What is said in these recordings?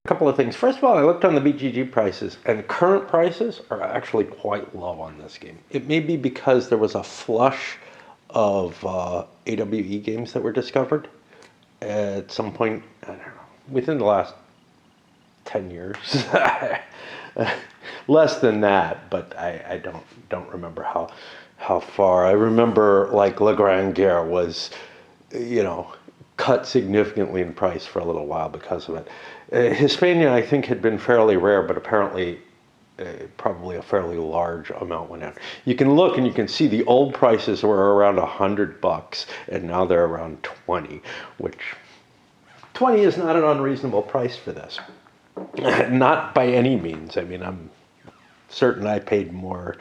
couple of things. First of all, I looked on the BGG prices, and current prices are actually quite low on this game. It may be because there was a flush of AWE games that were discovered at some point, I don't know, within the last 10 years. Less than that, but I don't remember how far. I remember like Le Grand Guerre was, cut significantly in price for a little while because of it. Hispania, I think, had been fairly rare, but apparently probably a fairly large amount went out. You can look and you can see the old prices were around $100, and now they're around 20, which 20 is not an unreasonable price for this. Not by any means. I mean, I'm certain I paid more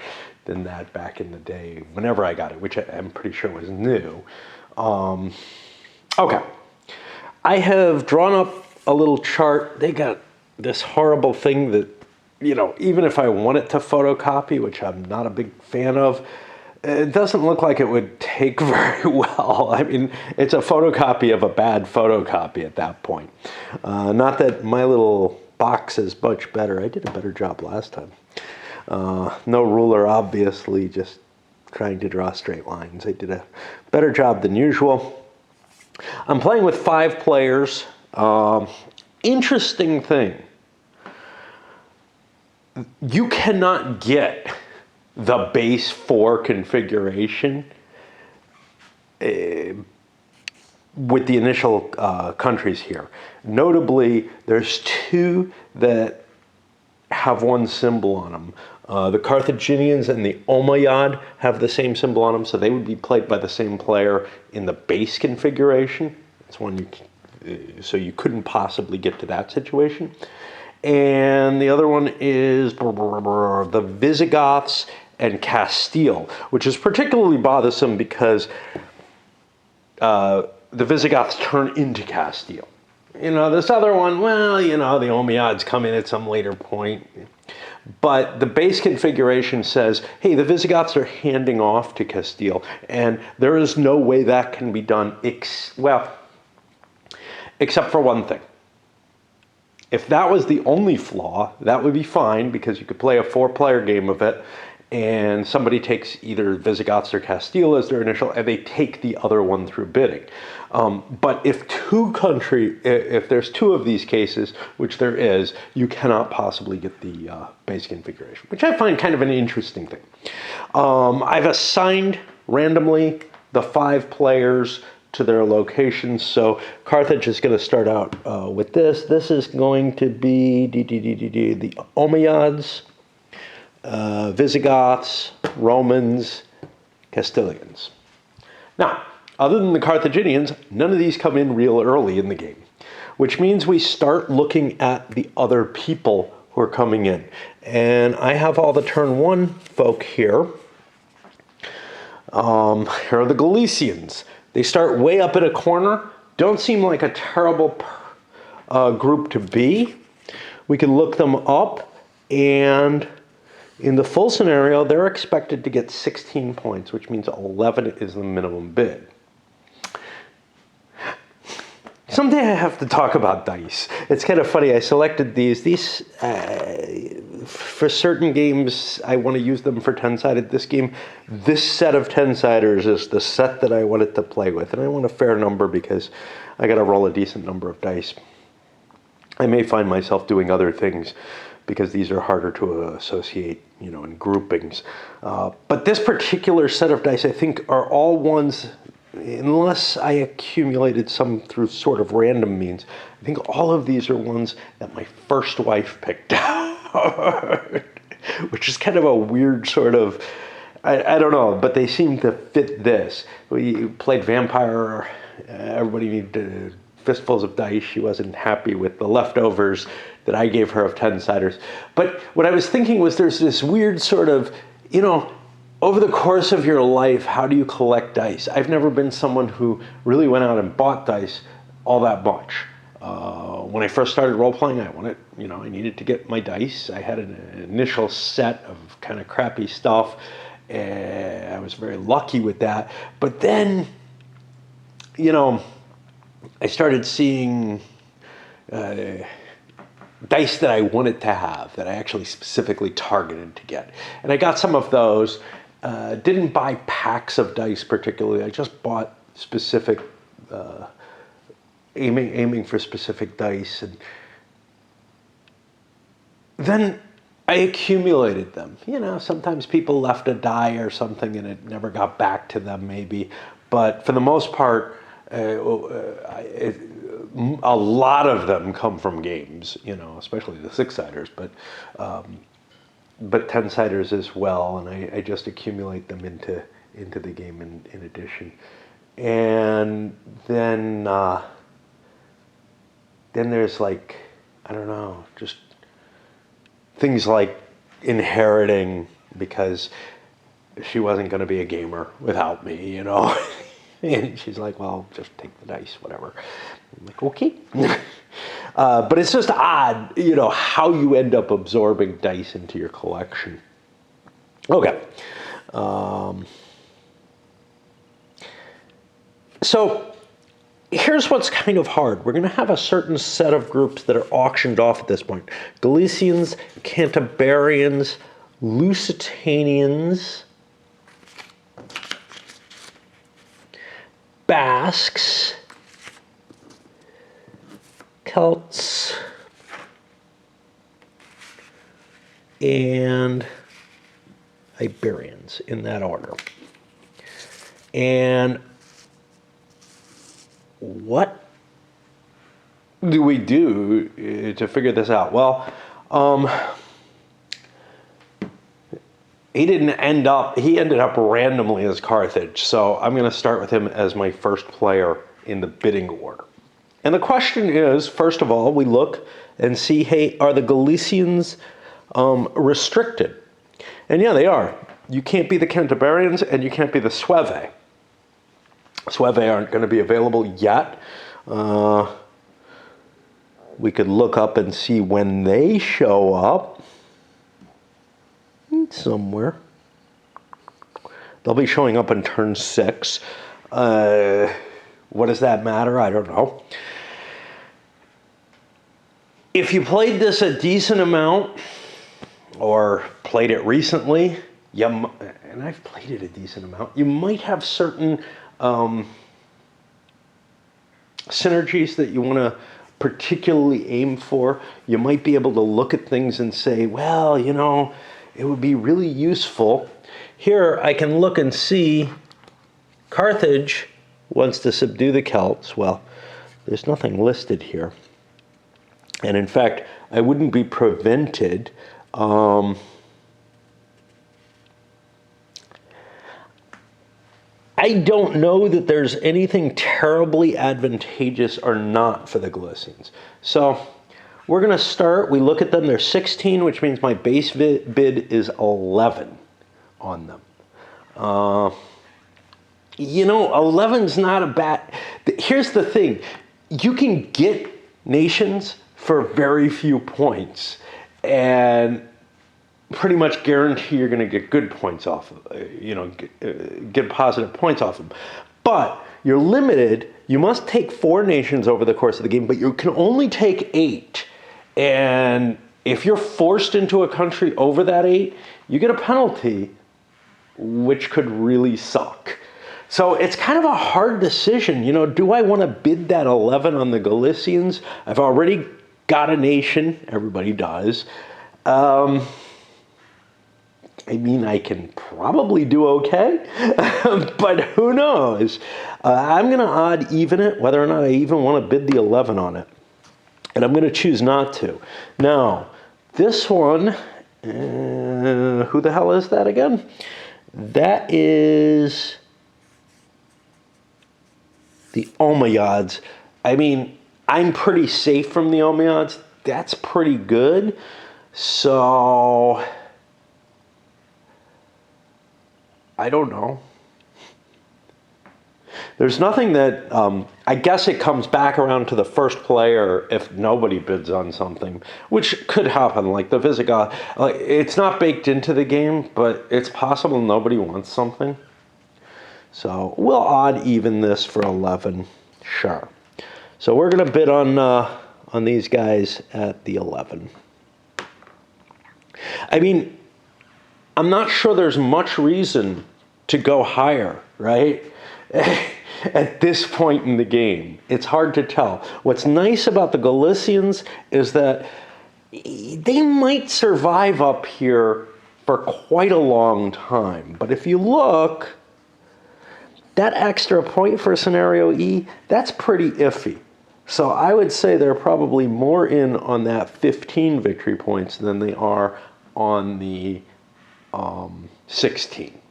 than that back in the day whenever I got it, which I'm pretty sure was new. Okay. I have drawn up a little chart. They got this horrible thing that, even if I want it to photocopy, which I'm not a big fan of, it doesn't look like it would take very well. I mean, it's a photocopy of a bad photocopy at that point. Not that my little box is much better. I did a better job last time. No ruler, obviously, just trying to draw straight lines. I did a better job than usual. I'm playing with 5 players. Interesting thing. You cannot get the base 4 configuration with the initial countries here. Notably, there's 2 that have one symbol on them. The Carthaginians and the Umayyad have the same symbol on them, so they would be played by the same player in the base configuration. That's one so you couldn't possibly get to that situation. And the other one is the Visigoths and Castile, which is particularly bothersome because the Visigoths turn into Castile. This other one, well, the Umayyads come in at some later point. But the base configuration says, hey, the Visigoths are handing off to Castile, and there is no way that can be done, except for one thing. If that was the only flaw, that would be fine, because you could play a 4-player game of it, and somebody takes either Visigoths or Castile as their initial, and they take the other one through bidding. But if there's 2 of these cases, which there is, you cannot possibly get the base configuration, which I find kind of an interesting thing. I've assigned randomly the 5 players to their locations. So Carthage is going to start out with this. This is going to be the Umayyads, Visigoths, Romans, Castilians. Now, other than the Carthaginians, none of these come in real early in the game, which means we start looking at the other people who are coming in. And I have all the turn 1 folk here. Here are the Galicians. They start way up in a corner. Don't seem like a terrible group to be. We can look them up, and in the full scenario, they're expected to get 16 points, which means 11 is the minimum bid. Someday I have to talk about dice. It's kind of funny. I selected these. For certain games, I want to use them for 10-sided. This game, this set of 10-siders is the set that I wanted to play with. And I want a fair number because I got to roll a decent number of dice. I may find myself doing other things because these are harder to associate, in groupings. But this particular set of dice, I think, are all ones, unless I accumulated some through sort of random means, I think all of these are ones that my first wife picked out, which is kind of a weird sort of, I don't know, but they seem to fit this. We played Vampire, everybody needed fistfuls of dice. She wasn't happy with the leftovers that I gave her of 10-siders. But what I was thinking was there's this weird sort of, over the course of your life, how do you collect dice? I've never been someone who really went out and bought dice all that much. When I first started role-playing, I wanted, I needed to get my dice. I had an initial set of kind of crappy stuff, and I was very lucky with that. But then, I started seeing dice that I wanted to have, that I actually specifically targeted to get. And I got some of those. Didn't buy packs of dice particularly. I just bought specific, aiming for specific dice. And then I accumulated them. You know, sometimes people left a die or something and it never got back to them maybe. But for the most part, a lot of them come from games, you know, especially the 6-siders, but 10-siders as well. And I just accumulate them into the game in addition. And then there's like, I don't know, just things like inheriting, because she wasn't going to be a gamer without me, you know. And she's like, well, just take the dice, whatever. I'm like, okay. But it's just odd, you know, how you end up absorbing dice into your collection. Okay. So here's what's kind of hard. We're going to have a certain set of groups that are auctioned off at this point. Galicians, Cantabrians, Lusitanians, Basques, Celts, and Iberians, in that order. And what do we do to figure this out? Well, he ended up randomly as Carthage, so I'm going to start with him as my first player in the bidding order. And the question is, first of all, we look and see, hey, are the Galicians restricted? And yeah, they are. You can't be the Cantabrians and you can't be the Sueve. Sueve aren't going to be available yet. We could look up and see when they show up. Somewhere. They'll be showing up in turn 6. What does that matter? I don't know. If you played this a decent amount, or played it recently, and I've played it a decent amount, you might have certain synergies that you want to particularly aim for. You might be able to look at things and say, well, you know, it would be really useful. Here I can look and see Carthage wants to subdue the Celts. Well, there's nothing listed here. And in fact, I wouldn't be prevented. I don't know that there's anything terribly advantageous or not for the Galicians. So we're going to start. We look at them. They're 16, which means my base bid is 11 on them. You know, 11's not a bad... Here's the thing. You can get nations for very few points and pretty much guarantee you're going to get good points off of, get positive points off them. But you're limited. You must take 4 nations over the course of the game, but you can only take 8. And if you're forced into a country over that 8, you get a penalty, which could really suck. So it's kind of a hard decision. You know, do I want to bid that 11 on the Galicians? I've already got a nation. Everybody does. I mean, I can probably do okay, but who knows? I'm going to odd even it, whether or not I even want to bid the 11 on it. And I'm going to choose not to. Now, this one, who the hell is that again? That is the Omeyads. I mean, I'm pretty safe from the Omeyads. That's pretty good. So I don't know. There's nothing that, I guess it comes back around to the first player if nobody bids on something, which could happen, like the Visigoth. Like, it's not baked into the game, but it's possible nobody wants something. So we'll odd even this for 11, sure. So we're going to bid on on these guys at the 11. I mean, I'm not sure there's much reason to go higher, right? At this point in the game, it's hard to tell. What's nice about the Galicians is that they might survive up here for quite a long time. But if you look, that extra point for scenario E, that's pretty iffy. So I would say they're probably more in on that 15 victory points than they are on the 16.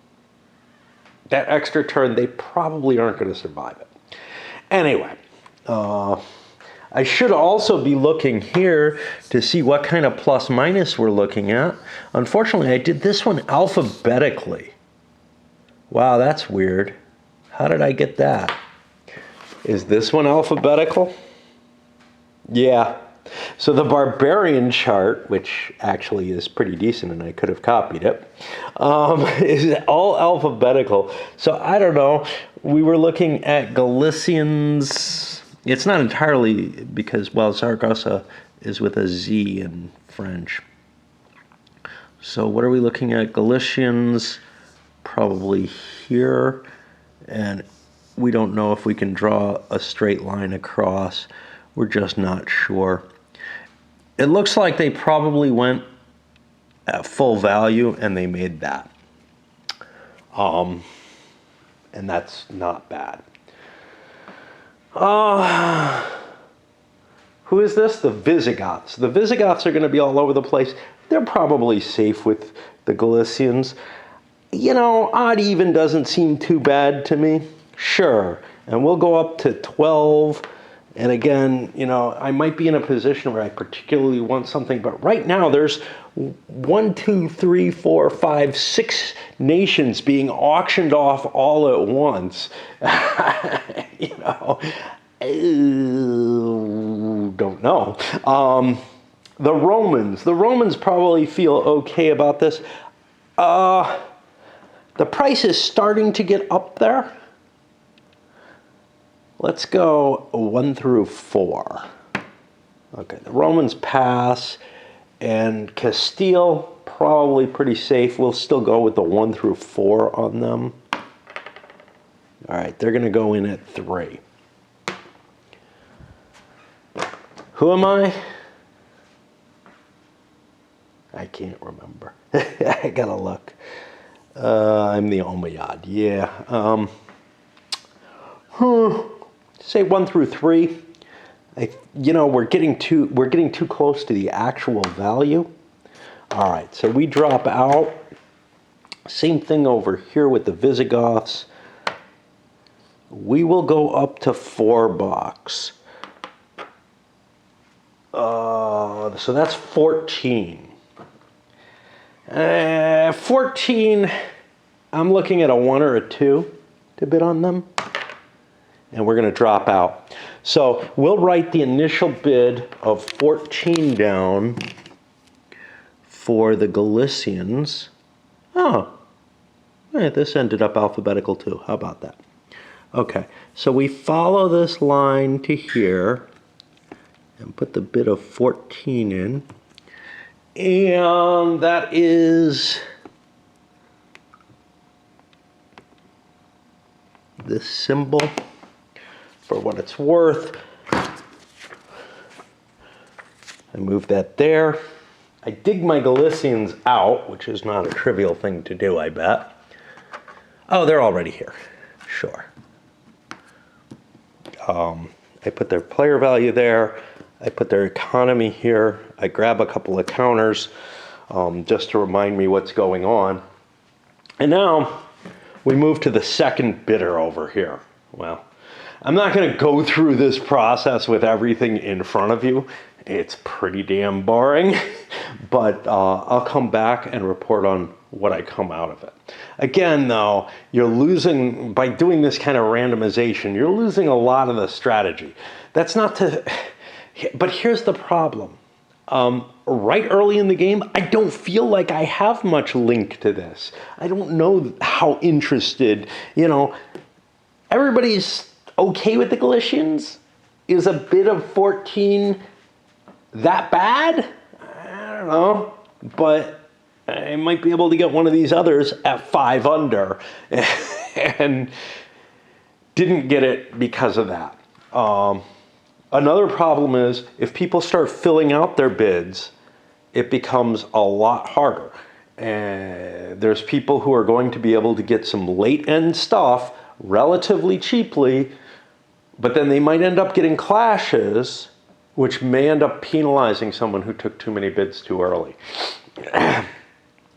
That extra turn, they probably aren't going to survive it. Anyway, I should also be looking here to see what kind of plus minus we're looking at. Unfortunately, I did this one alphabetically. Wow, that's weird. How did I get that? Is this one alphabetical? Yeah. So the barbarian chart, which actually is pretty decent and I could have copied it, is all alphabetical. So I don't know. We were looking at Galicians. It's not entirely because, well, Zaragoza is with a Z in French. So what are we looking at? Galicians, probably here. And we don't know if we can draw a straight line across. We're just not sure. It looks like they probably went at full value and they made that. And that's not bad. Who is this? The Visigoths. The Visigoths are going to be all over the place. They're probably safe with the Galicians. You know, odd even doesn't seem too bad to me. Sure. And we'll go up to 12. And again, you know, I might be in a position where I particularly want something, but right now there's 1, 2, 3, 4, 5, 6 nations being auctioned off all at once. You know, don't know. The Romans probably feel okay about this. The price is starting to get up there. Let's go 1 through 4. Okay, the Romans pass, and Castile, probably pretty safe. We'll still go with the 1 through 4 on them. All right, they're going to go in at 3. Who am I? I can't remember. I gotta look. I'm the Omeyyad, yeah. Say 1 through 3. You know, we're getting too close to the actual value. All right, so we drop out. Same thing over here with the Visigoths. We will go up to 4 bucks. So that's 14. 14, I'm looking at a 1 or a 2 to bid on them. And we're going to drop out. So we'll write the initial bid of 14 down for the Galicians. Oh, right, this ended up alphabetical too. How about that? Okay, so we follow this line to here and put the bid of 14 in. And that is this symbol. For what it's worth, I move that there. I dig my Galicians out, which is not a trivial thing to do, I bet. Oh, they're already here. Sure. I put their player value there. I put their economy here. I grab a couple of counters just to remind me what's going on. And now we move to the second bidder over here. Well, I'm not going to go through this process with everything in front of you. It's pretty damn boring, but I'll come back and report on what I come out of it. Again, though, you're losing, by doing this kind of randomization, you're losing a lot of the strategy. That's not to, but here's the problem. Right early in the game, I don't feel like I have much link to this. I don't know how interested, you know, everybody's okay with the Galicians. Is a bid of 14 that bad? I don't know, but I might be able to get one of these others at 5 under, and didn't get it because of that. Another problem is if people start filling out their bids, it becomes a lot harder. And there's people who are going to be able to get some late end stuff relatively cheaply, but then they might end up getting clashes, which may end up penalizing someone who took too many bids too early.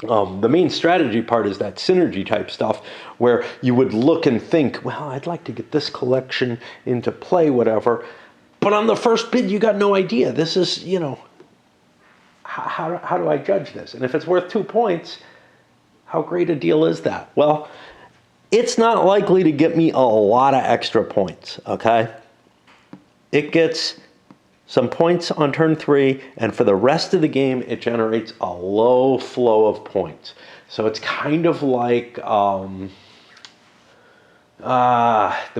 The main strategy part is that synergy type stuff where you would look and think, well, I'd like to get this collection into play, whatever. But on the first bid, you got no idea. This is, you know, how do I judge this? And if it's worth 2 points, how great a deal is that? Well, it's not likely to get me a lot of extra points, okay? It gets some points on turn 3, and for the rest of the game, it generates a low flow of points. So it's kind of like the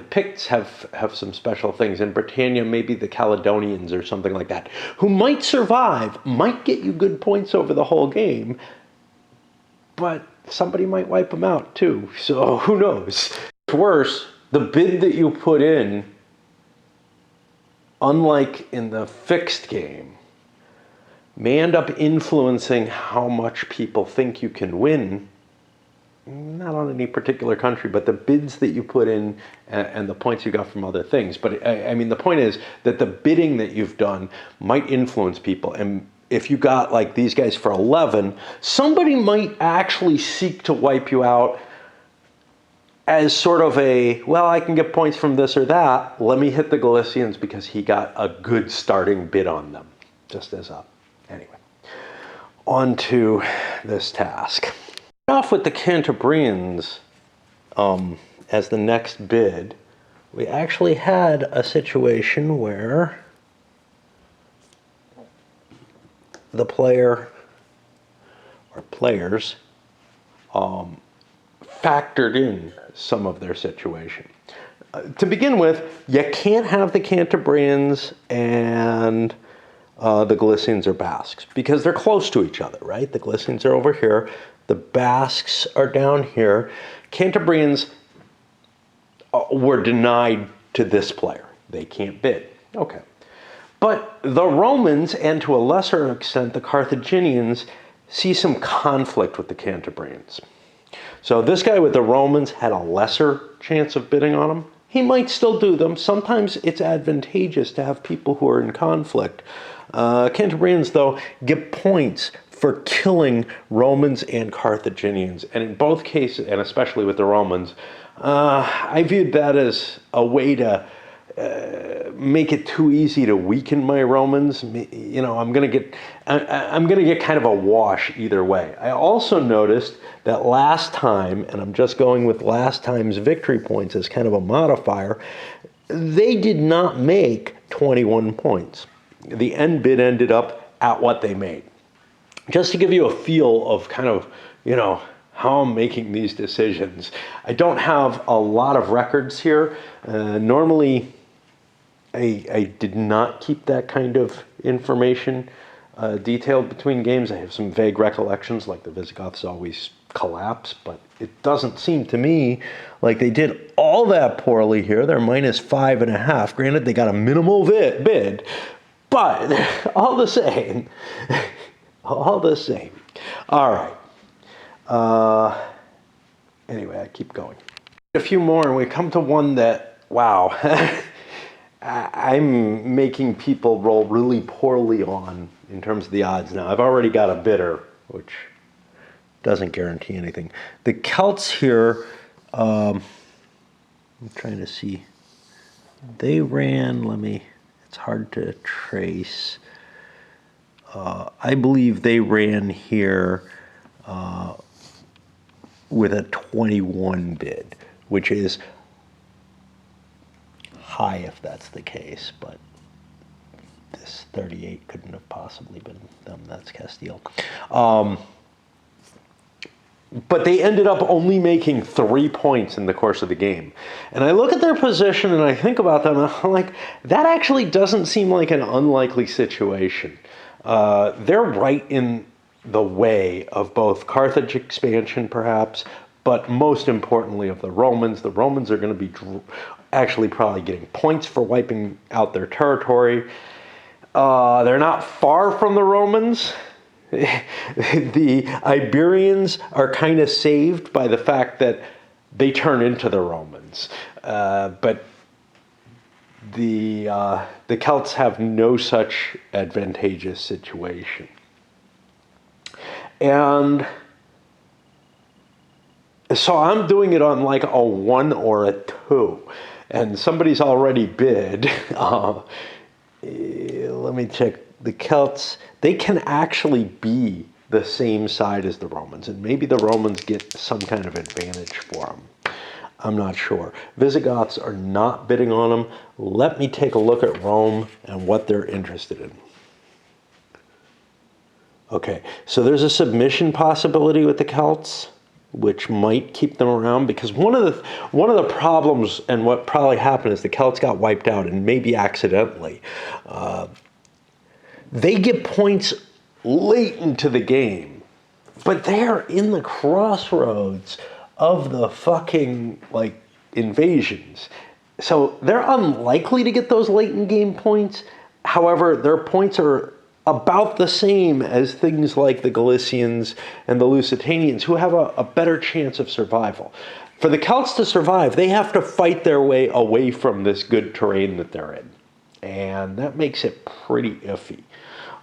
Picts have some special things. In Britannia, maybe the Caledonians or something like that, who might survive, might get you good points over the whole game, but somebody might wipe them out too. So who knows? Worse, the bid that you put in, unlike in the fixed game, may end up influencing how much people think you can win. Not on any particular country, but the bids that you put in and the points you got from other things. But I mean, the point is that the bidding that you've done might influence people. And if you got like these guys for 11, somebody might actually seek to wipe you out as sort of a, well, I can get points from this or that. Let me hit the Galicians because he got a good starting bid on them. Just as a, anyway. On to this task. Off with the Cantabrians as the next bid. We actually had a situation where the player or players factored in some of their situation. To begin with, you can't have the Cantabrians and the Galicians or Basques because they're close to each other, right? The Galicians are over here. The Basques are down here. Cantabrians were denied to this player. They can't bid. Okay. But the Romans, and to a lesser extent the Carthaginians, see some conflict with the Cantabrians. So this guy with the Romans had a lesser chance of bidding on them. He might still do them. Sometimes it's advantageous to have people who are in conflict. Cantabrians, though, get points for killing Romans and Carthaginians. And in both cases, and especially with the Romans, I viewed that as a way to make it too easy to weaken my Romans. You know, I'm gonna get kind of a wash either way. I also noticed that last time, and I'm just going with last time's victory points as kind of a modifier, they did not make 21 points. The end bid ended up at what they made. Just to give you a feel of kind of, you know, how I'm making these decisions. I don't have a lot of records here. Normally, I did not keep that kind of information detailed between games. I have some vague recollections, like the Visigoths always collapse, but it doesn't seem to me like they did all that poorly here. They're -5.5. Granted, they got a minimal bid, but all the same, all the same. All right. Anyway, I keep going. A few more, and we come to one that, wow, I'm making people roll really poorly on in terms of the odds now. I've already got a bidder, which doesn't guarantee anything. The Celts here, I'm trying to see. They ran, it's hard to trace. I believe they ran here with a 21 bid, which is high if that's the case, but this 38 couldn't have possibly been them. That's Castile. But they ended up only making 3 points in the course of the game. And I look at their position and I think about them and I'm like, that actually doesn't seem like an unlikely situation. They're right in the way of both Carthage expansion, perhaps, but most importantly of the Romans. The Romans are going to be actually probably getting points for wiping out their territory. They're not far from the Romans. The Iberians are kind of saved by the fact that they turn into the Romans, but the Celts have no such advantageous situation. And so I'm doing it on like a 1 or a 2, and somebody's already bid. Let me check. The Celts, they can actually be the same side as the Romans, and maybe the Romans get some kind of advantage for them. I'm not sure. Visigoths are not bidding on them. Let me take a look at Rome and what they're interested in. Okay, so there's a submission possibility with the Celts, which might keep them around, because one of the problems and what probably happened is the Celts got wiped out, and maybe accidentally. They get points late into the game, but they're in the crossroads of the fucking, like, invasions. So they're unlikely to get those late in game points. However, their points are about the same as things like the Galicians and the Lusitanians, who have a better chance of survival. For the Celts to survive, they have to fight their way away from this good terrain that they're in. And that makes it pretty iffy.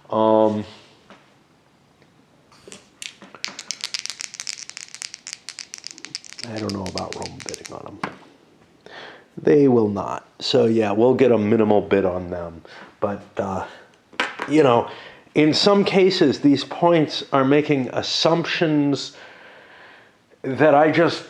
I don't know about Rome bidding on them. They will not. So yeah, we'll get a minimal bid on them. But, you know, in some cases, these points are making assumptions that I just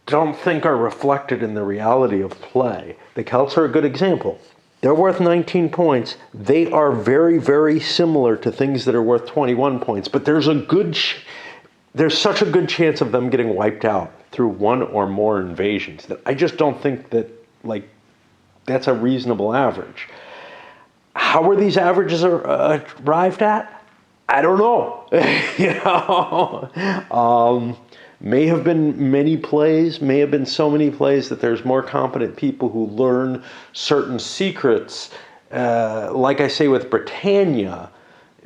don't think are reflected in the reality of play. The Celts are a good example. They're worth 19 points. They are very, very similar to things that are worth 21 points, but there's such a good chance of them getting wiped out through one or more invasions that I just don't think that, like, that's a reasonable average. How were these averages arrived at? I don't know. You know, may have been many plays, may have been so many plays that there's more competent people who learn certain secrets. Like I say with Britannia,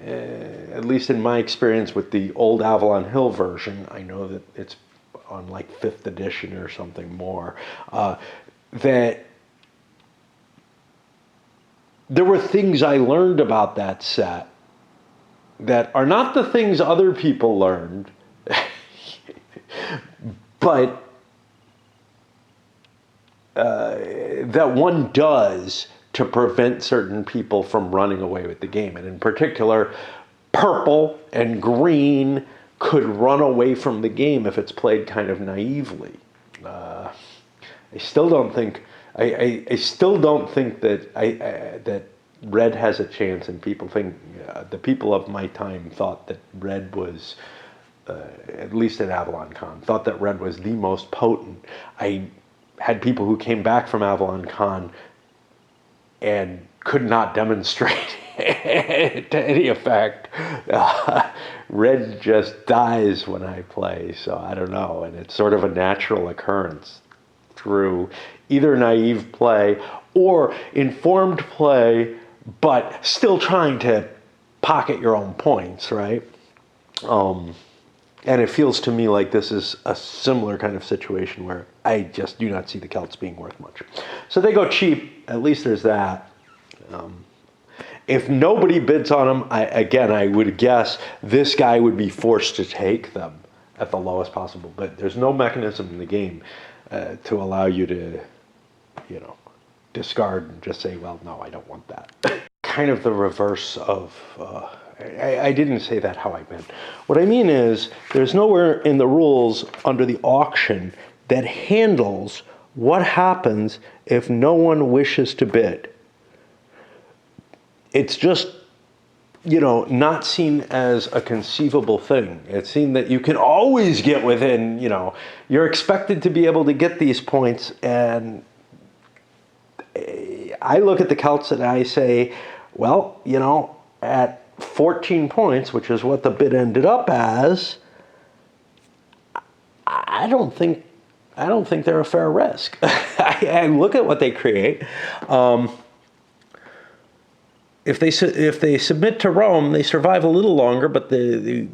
at least in my experience with the old Avalon Hill version, I know that it's on like 5th edition or something more, that there were things I learned about that set that are not the things other people learned, but that one does to prevent certain people from running away with the game. And in particular, purple and green could run away from the game if it's played kind of naively. I still don't think that red has a chance, and people think the people of my time thought that red was, at least at Avalon Con, thought that red was the most potent. I had people who came back from Avalon Con and could not demonstrate to any effect. Red just dies when I play, so I don't know, and it's sort of a natural occurrence through either naive play or informed play, but still trying to pocket your own points, right? And it feels to me like this is a similar kind of situation where I just do not see the Celts being worth much. So they go cheap. At least there's that. If nobody bids on them, I would guess this guy would be forced to take them at the lowest possible bid. There's no mechanism in the game to allow you to, you know, discard and just say, well, no, I don't want that. Kind of the reverse of, I didn't say that how I meant. What I mean is, there's nowhere in the rules under the auction that handles what happens if no one wishes to bid. It's just not seen as a conceivable thing. It's seen that you can always get within, you're expected to be able to get these points. And I look at the Celts and I say, well, at 14 points, which is what the bid ended up as, I don't think they're a fair risk. I look at what they create. If they submit to Rome, they survive a little longer, but the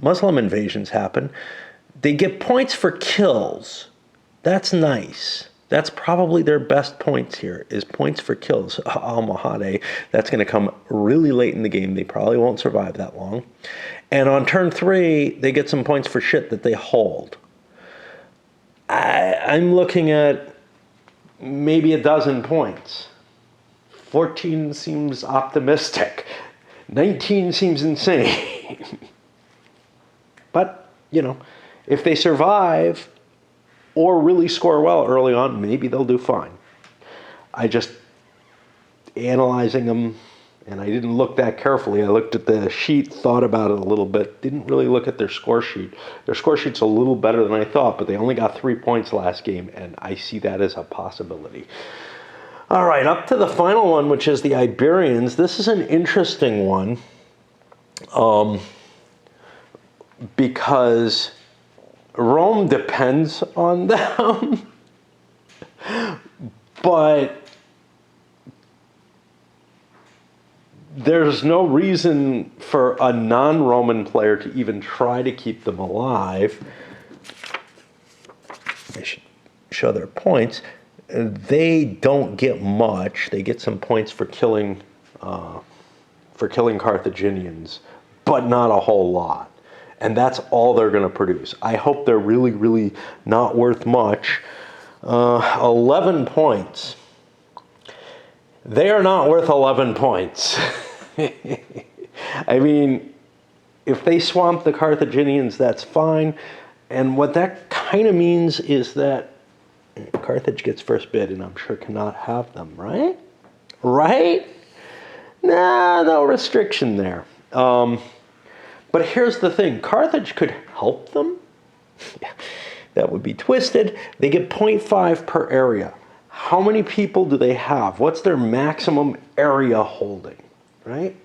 Muslim invasions happen. They get points for kills. That's nice. That's probably their best points here, is points for kills. Almohade, that's going to come really late in the game. They probably won't survive that long. And on turn 3, they get some points for shit that they hold. I'm looking at maybe a dozen points. 14 seems optimistic. 19 seems insane. But, if they survive or really score well early on, maybe they'll do fine. I just, analyzing them, and I didn't look that carefully. I looked at the sheet, thought about it a little bit, didn't really look at their score sheet. Their score sheet's a little better than I thought, but they only got 3 points last game, and I see that as a possibility. All right, up to the final one, which is the Iberians. This is an interesting one because Rome depends on them, but there's no reason for a non-Roman player to even try to keep them alive. I should show their points. They don't get much. They get some points for killing Carthaginians, but not a whole lot. And that's all they're going to produce. I hope they're really, really not worth much. 11 points. They are not worth 11 points. I mean, if they swamp the Carthaginians, that's fine. And what that kind of means is that Carthage gets first bid, and I'm sure cannot have them, right? Right? Nah, no restriction there. But here's the thing. Carthage could help them. That would be twisted. They get 0.5 per area. How many people do they have? What's their maximum area holding, right?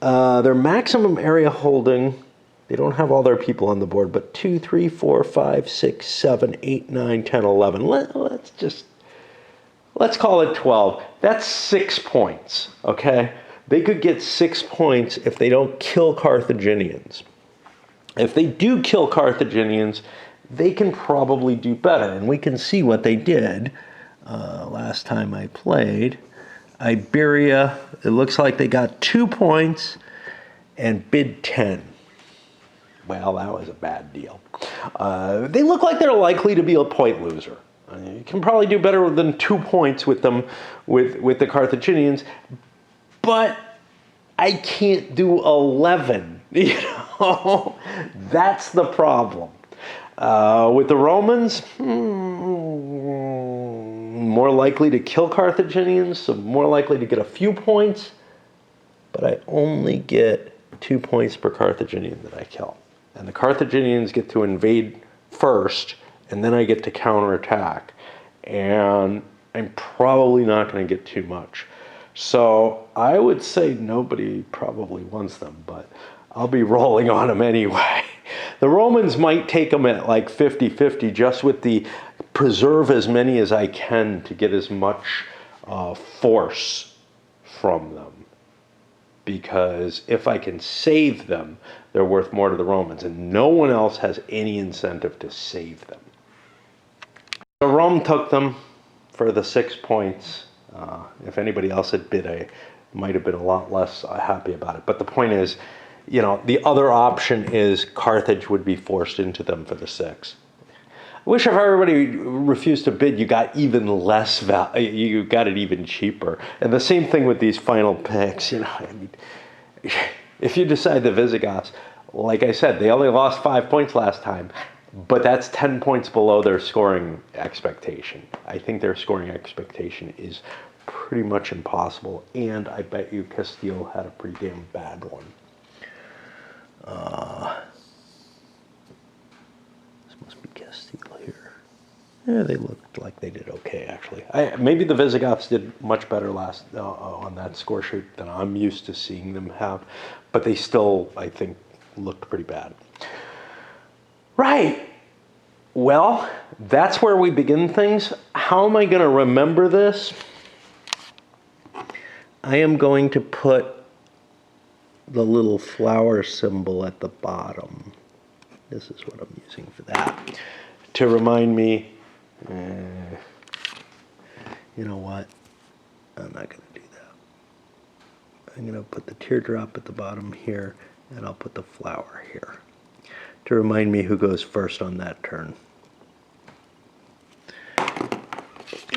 Their maximum area holding, they don't have all their people on the board, but 2, 3, 4, 5, 6, 7, 8, 9, 10, 11. Let's call it 12. That's 6 points, okay? They could get 6 points if they don't kill Carthaginians. If they do kill Carthaginians, they can probably do better, and we can see what they did last time I played. Iberia, it looks like they got 2 points and bid 10. Well, that was a bad deal. They look like they're likely to be a point loser. You can probably do better than 2 points with them, with the Carthaginians, but I can't do 11. That's the problem. With the Romans, more likely to kill Carthaginians, so more likely to get a few points, but I only get 2 points per Carthaginian that I kill. And the Carthaginians get to invade first, and then I get to counterattack. And I'm probably not going to get too much. So I would say nobody probably wants them, but I'll be rolling on them anyway. The Romans might take them at like 50-50, just with the preserve as many as I can to get as much force from them. Because if I can save them, they're worth more to the Romans, and no one else has any incentive to save them. So Rome took them for the 6 points. If anybody else had bid, I might have been a lot less happy about it. But the point is, the other option is Carthage would be forced into them for the 6. I wish if everybody refused to bid, you got even less value. You got it even cheaper. And the same thing with these final picks. If you decide the Visigoths, like I said, they only lost 5 points last time, but that's 10 points below their scoring expectation. I think their scoring expectation is pretty much impossible. And I bet you Castile had a pretty damn bad one. This must be Castile here. Yeah, they looked like they did okay, actually. Maybe the Visigoths did much better last on that score sheet than I'm used to seeing them have, but they still, I think, looked pretty bad. Right. Well, that's where we begin things. How am I going to remember this? I am going to put the little flower symbol at the bottom. This is what I'm using for that. To remind me, you know what? I'm not going to do that. I'm going to put the teardrop at the bottom here, and I'll put the flower here to remind me who goes first on that turn.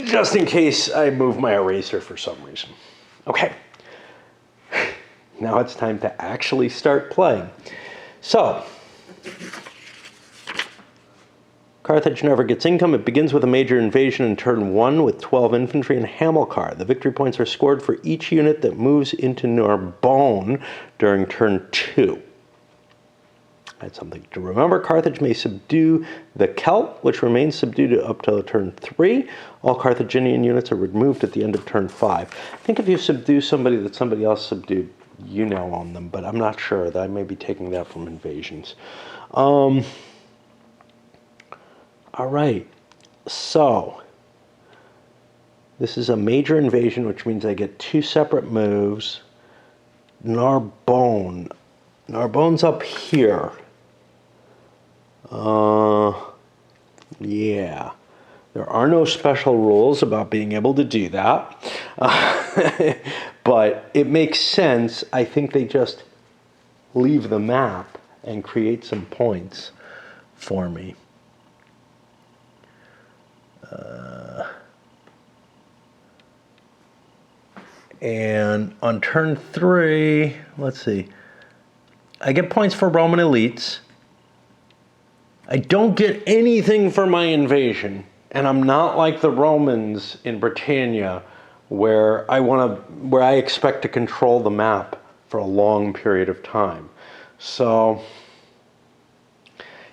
Just in case I move my eraser for some reason. Okay. Now it's time to actually start playing. So, Carthage never gets income. It begins with a major invasion in turn 1 with 12 infantry and Hamilcar. The victory points are scored for each unit that moves into Narbonne during turn 2. That's something to remember. Carthage may subdue the Celt, which remains subdued up till turn 3. All Carthaginian units are removed at the end of turn 5. I think if you subdue somebody that somebody else subdued, you now own them, but I'm not sure. That I may be taking that from invasions. All right. So, this is a major invasion, which means I get 2 separate moves. Narbonne. Narbonne's up here. Yeah. There are no special rules about being able to do that. But it makes sense. I think they just leave the map and create some points for me. And on turn 3, let's see. I get points for Roman elites. I don't get anything for my invasion, and I'm not like the Romans in Britannia, where I expect to control the map for a long period of time. So,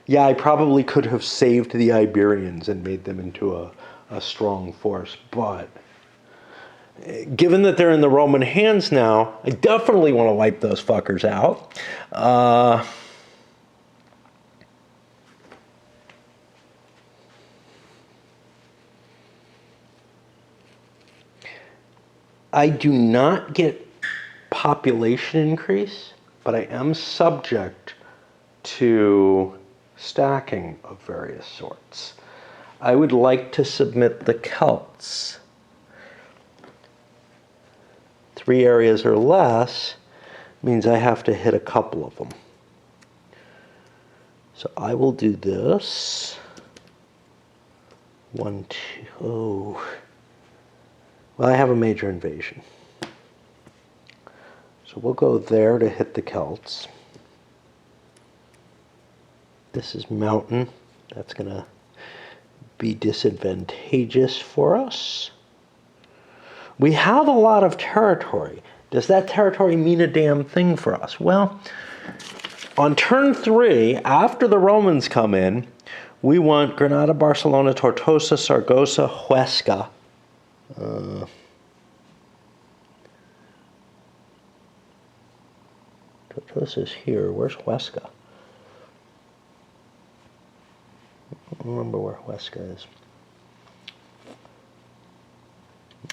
yeah, I probably could have saved the Iberians and made them into a strong force, but given that they're in the Roman hands now, I definitely want to wipe those fuckers out. I do not get population increase, but I am subject to stacking of various sorts. I would like to submit the Celts. 3 areas or less means I have to hit a couple of them. So I will do this. 1, 2. Well, I have a major invasion. So we'll go there to hit the Celts. This is mountain. That's going to be disadvantageous for us. We have a lot of territory. Does that territory mean a damn thing for us? Well, on turn 3, after the Romans come in, we want Granada, Barcelona, Tortosa, Saragossa, Huesca. Tortosa's here. Where's Huesca? I don't remember where Huesca is.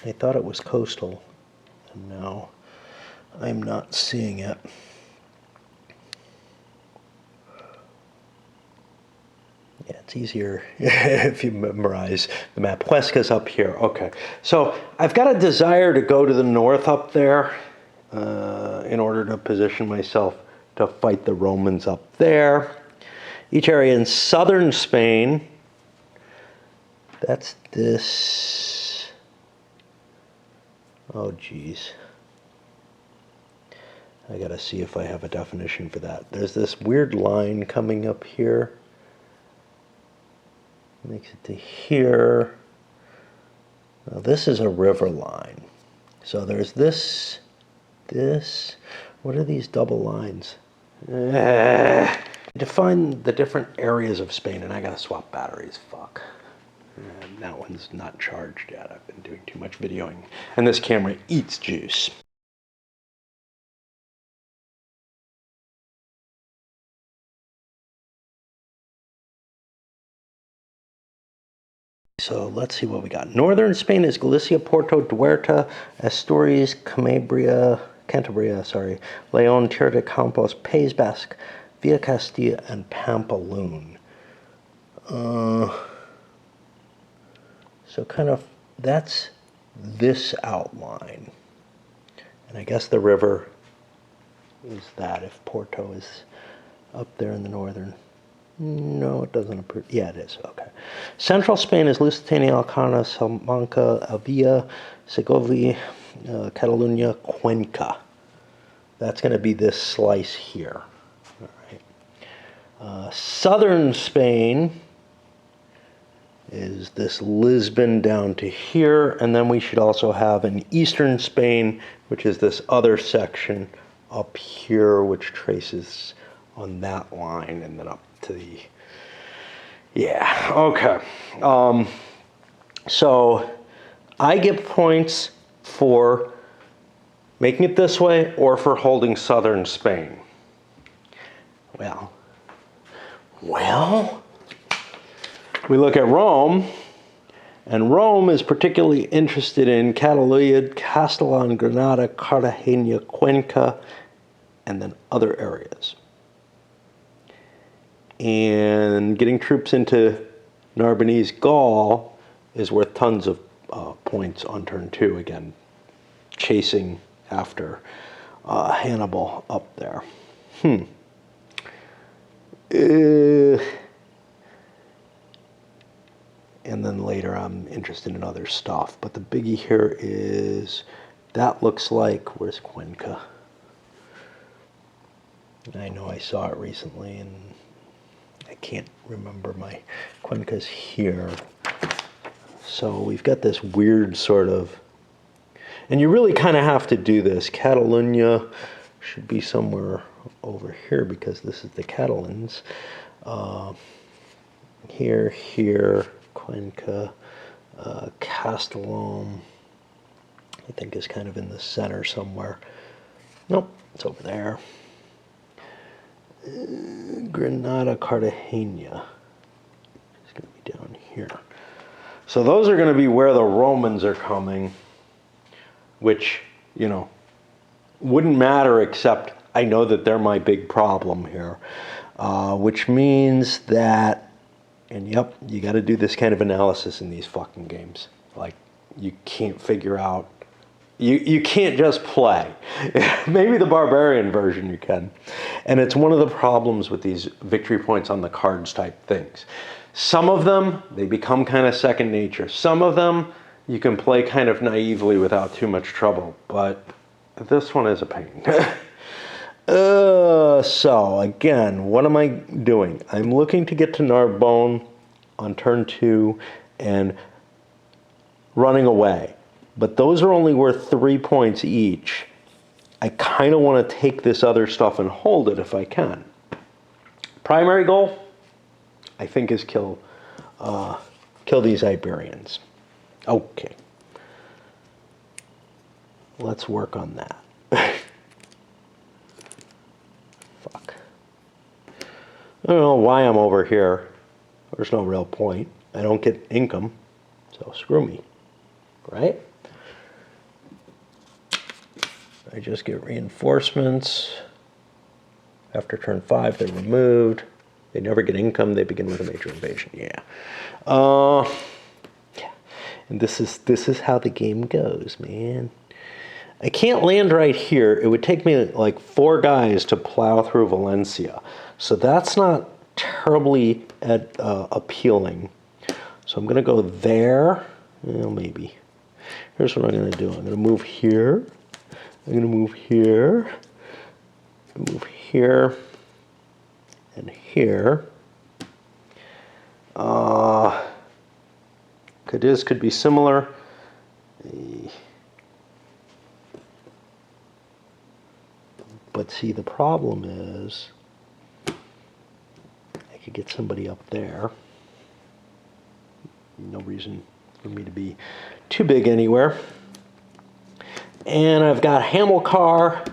I thought it was coastal, and now I'm not seeing it. Yeah, it's easier if you memorize the map. Huesca's up here. Okay. So I've got a desire to go to the north up there in order to position myself to fight the Romans up there. Each area in southern Spain, that's this. Oh, geez. I gotta see if I have a definition for that. There's this weird line coming up here. Makes it to here. Now this is a river line. So there's this, this. What are these double lines? Define the different areas of Spain, and I gotta swap batteries. Fuck. And that one's not charged yet. I've been doing too much videoing. And this camera eats juice. So let's see what we got. Northern Spain is Galicia, Porto, Duerta, Asturias, Cantabria, Leon, Tierra de Campos, País Basque, Villa Castilla, and Pampelune. So kind of, that's this outline. And I guess the river is that, if Porto is up there in the northern. No, it doesn't appear. Yeah, it is. Okay. Central Spain is Lusitania, Alcana, Salamanca, Alvia, Segovia, Catalunya, Cuenca. That's going to be this slice here. All right. Southern Spain is this Lisbon down to here, and then we should also have an eastern Spain, which is this other section up here, which traces on that line, and then up to the, yeah, okay. So I get points for making it this way or for holding southern Spain. Well, we look at Rome, and Rome is particularly interested in Catalunya, Castellon, Granada, Cartagena, Cuenca, and then other areas. And getting troops into Narbonese Gaul is worth tons of points on turn 2, again, chasing after Hannibal up there. And then later I'm interested in other stuff. But the biggie here is, that looks like, where's Cuenca? I know I saw it recently, and I can't remember my Cuenca's here. So we've got this weird sort of, and you really kind of have to do this. Catalunya should be somewhere over here because this is the Catalans. Here, Cuenca, Castellon, I think is kind of in the center somewhere. Nope, it's over there. Granada, Cartagena. It's going to be down here. So those are going to be where the Romans are coming, which, you know, wouldn't matter, except I know that they're my big problem here, which means that, and yep, you got to do this kind of analysis in these fucking games. Like, you can't figure out, you can't just play. Maybe the barbarian version you can. And it's one of the problems with these victory points on the cards type things. Some of them, they become kind of second nature. Some of them, you can play kind of naively without too much trouble. But this one is a pain. So, again, what am I doing? I'm looking to get to Narbonne on turn 2 and running away. But those are only worth 3 points each. I kind of want to take this other stuff and hold it if I can. Primary goal, I think, is kill these Iberians. Okay. Let's work on that. Fuck. I don't know why I'm over here. There's no real point. I don't get income, so screw me. Right? I just get reinforcements. After turn 5, they're removed. They never get income. They begin with a major invasion. Yeah. And this is how the game goes, man. I can't land right here. It would take me like 4 guys to plow through Valencia. So that's not terribly appealing. So I'm going to go there. Well, maybe. Here's what I'm going to do. I'm going to move here. I'm going to move here. Move here. And here. Cadiz could be similar. But see, the problem is I could get somebody up there. No reason for me to be too big anywhere. And I've got Hamilcar.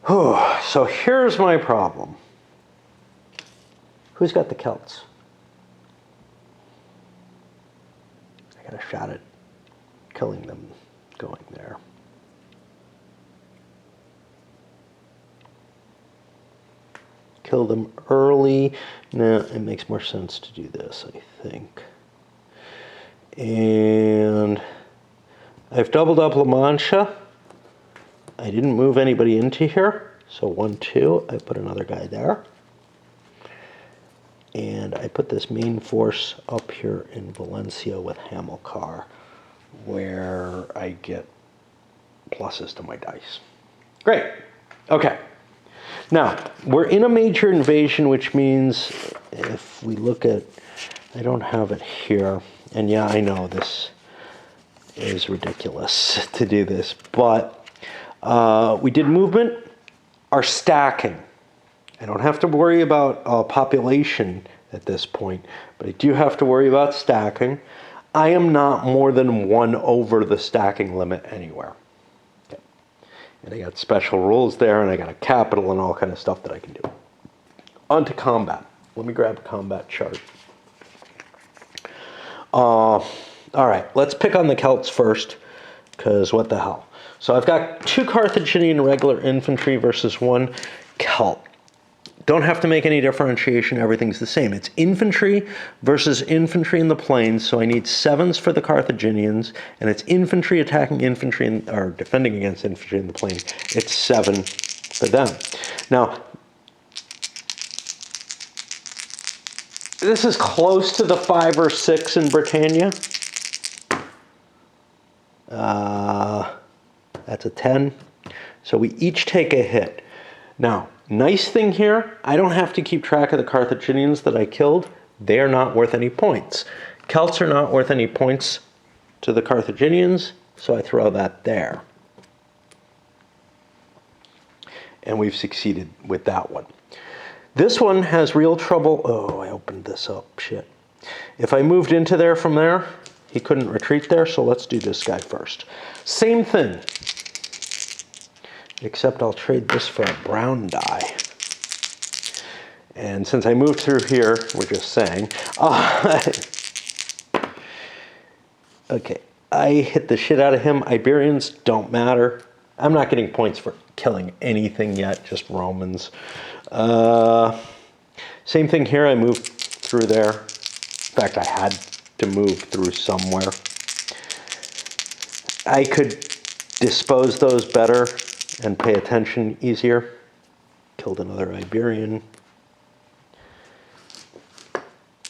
So here's my problem. Who's got the Celts? I got a shot at killing them going there. Kill them early. No, it makes more sense to do this, I think. And I've doubled up La Mancha. I didn't move anybody into here. So 1, 2, I put another guy there. And I put this main force up here in Valencia with Hamilcar, where I get pluses to my dice. Great. Okay. Now, we're in a major invasion, which means if we look at, I don't have it here, and yeah, I know this is ridiculous to do this, but we did movement, our stacking. I don't have to worry about population at this point, but I do have to worry about stacking. I am not more than 1 over the stacking limit anywhere. Okay. And I got special rules there, and I got a capital and all kind of stuff that I can do. On to combat. Let me grab a combat chart. All right, let's pick on the Celts first, because what the hell. So I've got 2 Carthaginian regular infantry versus 1 Celt. Don't have to make any differentiation, everything's the same. It's infantry versus infantry in the plains, so I need 7s for the Carthaginians, and it's infantry attacking infantry, or defending against infantry in the plain. It's 7 for them. Now, this is close to the 5 or 6 in Britannia. That's a 10. So we each take a hit. Now, nice thing here, I don't have to keep track of the Carthaginians that I killed. They are not worth any points. Celts are not worth any points to the Carthaginians, so I throw that there. And we've succeeded with that one. This one has real trouble. Oh, I opened this up. Shit. If I moved into there from there, he couldn't retreat there, so let's do this guy first. Same thing. Except I'll trade this for a brown die. And since I moved through here, we're just saying. Okay, I hit the shit out of him. Iberians don't matter. I'm not getting points for killing anything yet, just Romans. Same thing here, I moved through there. In fact, I had to move through somewhere. I could dispose those better and pay attention easier. Killed another Iberian.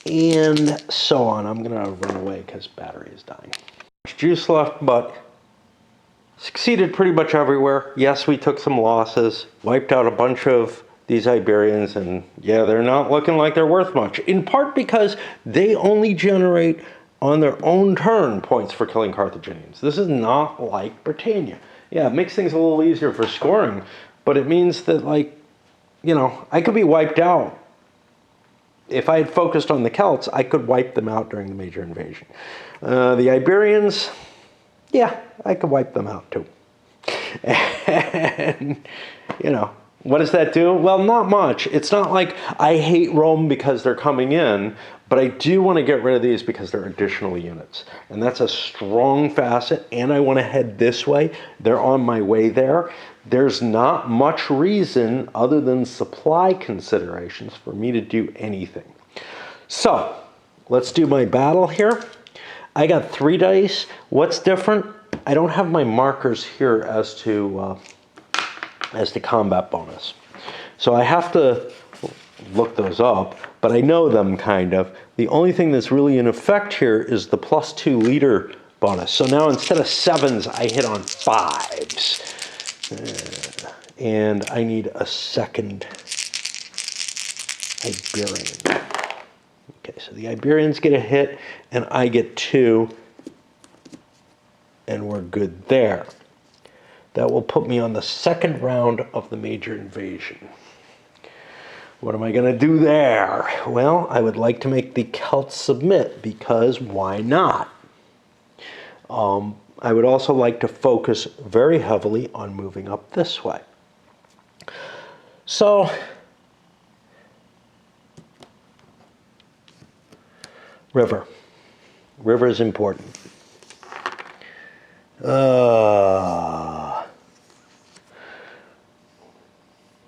And so on. I'm gonna run away because battery is dying. There's juice left, but succeeded pretty much everywhere. Yes, we took some losses, wiped out a bunch of these Iberians, and yeah, they're not looking like they're worth much. In part because they only generate on their own turn points for killing Carthaginians. This is not like Britannia. Yeah, it makes things a little easier for scoring, but it means that, like, you know, I could be wiped out. If I had focused on the Celts, I could wipe them out during the major invasion. The Iberians, yeah, I could wipe them out too. And, you know, what does that do? Well, not much. It's not like I hate Rome because they're coming in, but I do want to get rid of these because they're additional units. And that's a strong facet, and I want to head this way. They're on my way there. There's not much reason other than supply considerations for me to do anything. So, let's do my battle here. I got 3 dice. What's different? I don't have my markers here as to combat bonus. So I have to look those up, but I know them kind of. The only thing that's really in effect here is the +2 leader bonus. So now instead of 7s, I hit on 5s. And I need a second Iberian. Okay, so the Iberians get a hit, and I get 2, and we're good there. That will put me on the second round of the major invasion. What am I going to do there? Well, I would like to make the Celts submit, because why not? I would also like to focus very heavily on moving up this way. So, river. River is important.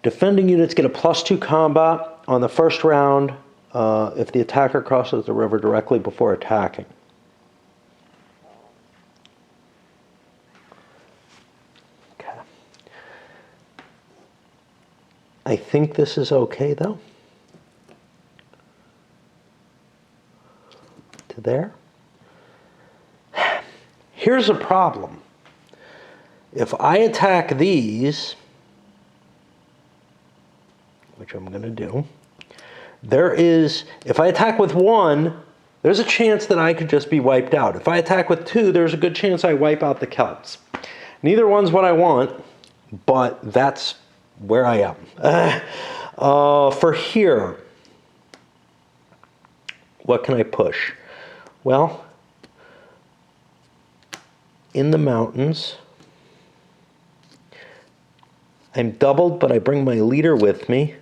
Defending units get a +2 combat on the first round if the attacker crosses the river directly before attacking. Okay. I think this is okay, though. To there. Here's a problem. If I attack these, which I'm going to do, if I attack with 1, there's a chance that I could just be wiped out. If I attack with 2, there's a good chance I wipe out the Celts. Neither one's what I want, but that's where I am. For here, what can I push? Well, in the mountains, I'm doubled, but I bring my leader with me,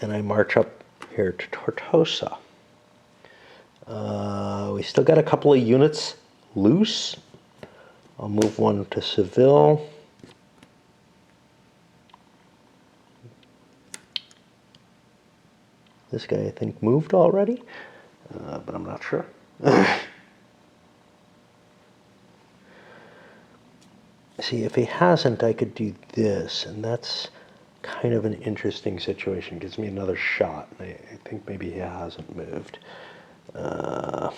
and I march up here to Tortosa. We still got a couple of units loose. I'll move one to Seville. This guy, I think, moved already, but I'm not sure. See, if he hasn't, I could do this, and that's kind of an interesting situation. Gives me another shot. I think maybe he hasn't moved. I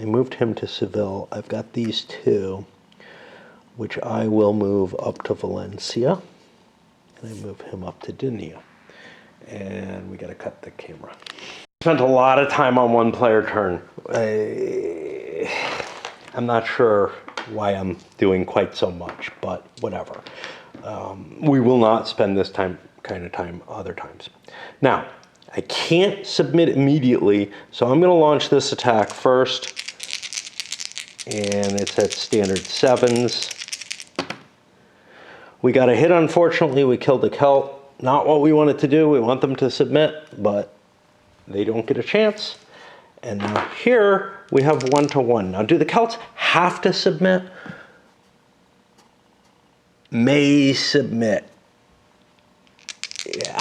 moved him to Seville. I've got these two, which I will move up to Valencia, and I move him up to Dinia. And we got to cut the camera. Spent a lot of time on one player turn. I'm not sure why I'm doing quite so much, but whatever. We will not spend this kind of time other times. Now, I can't submit immediately, so I'm going to launch this attack first, and it's at standard 7s. We got a hit, unfortunately. We killed the Celt. Not what we wanted to do. We want them to submit, but they don't get a chance. And now here we have 1-1. Now, do the Celts have to submit? May submit. Yeah.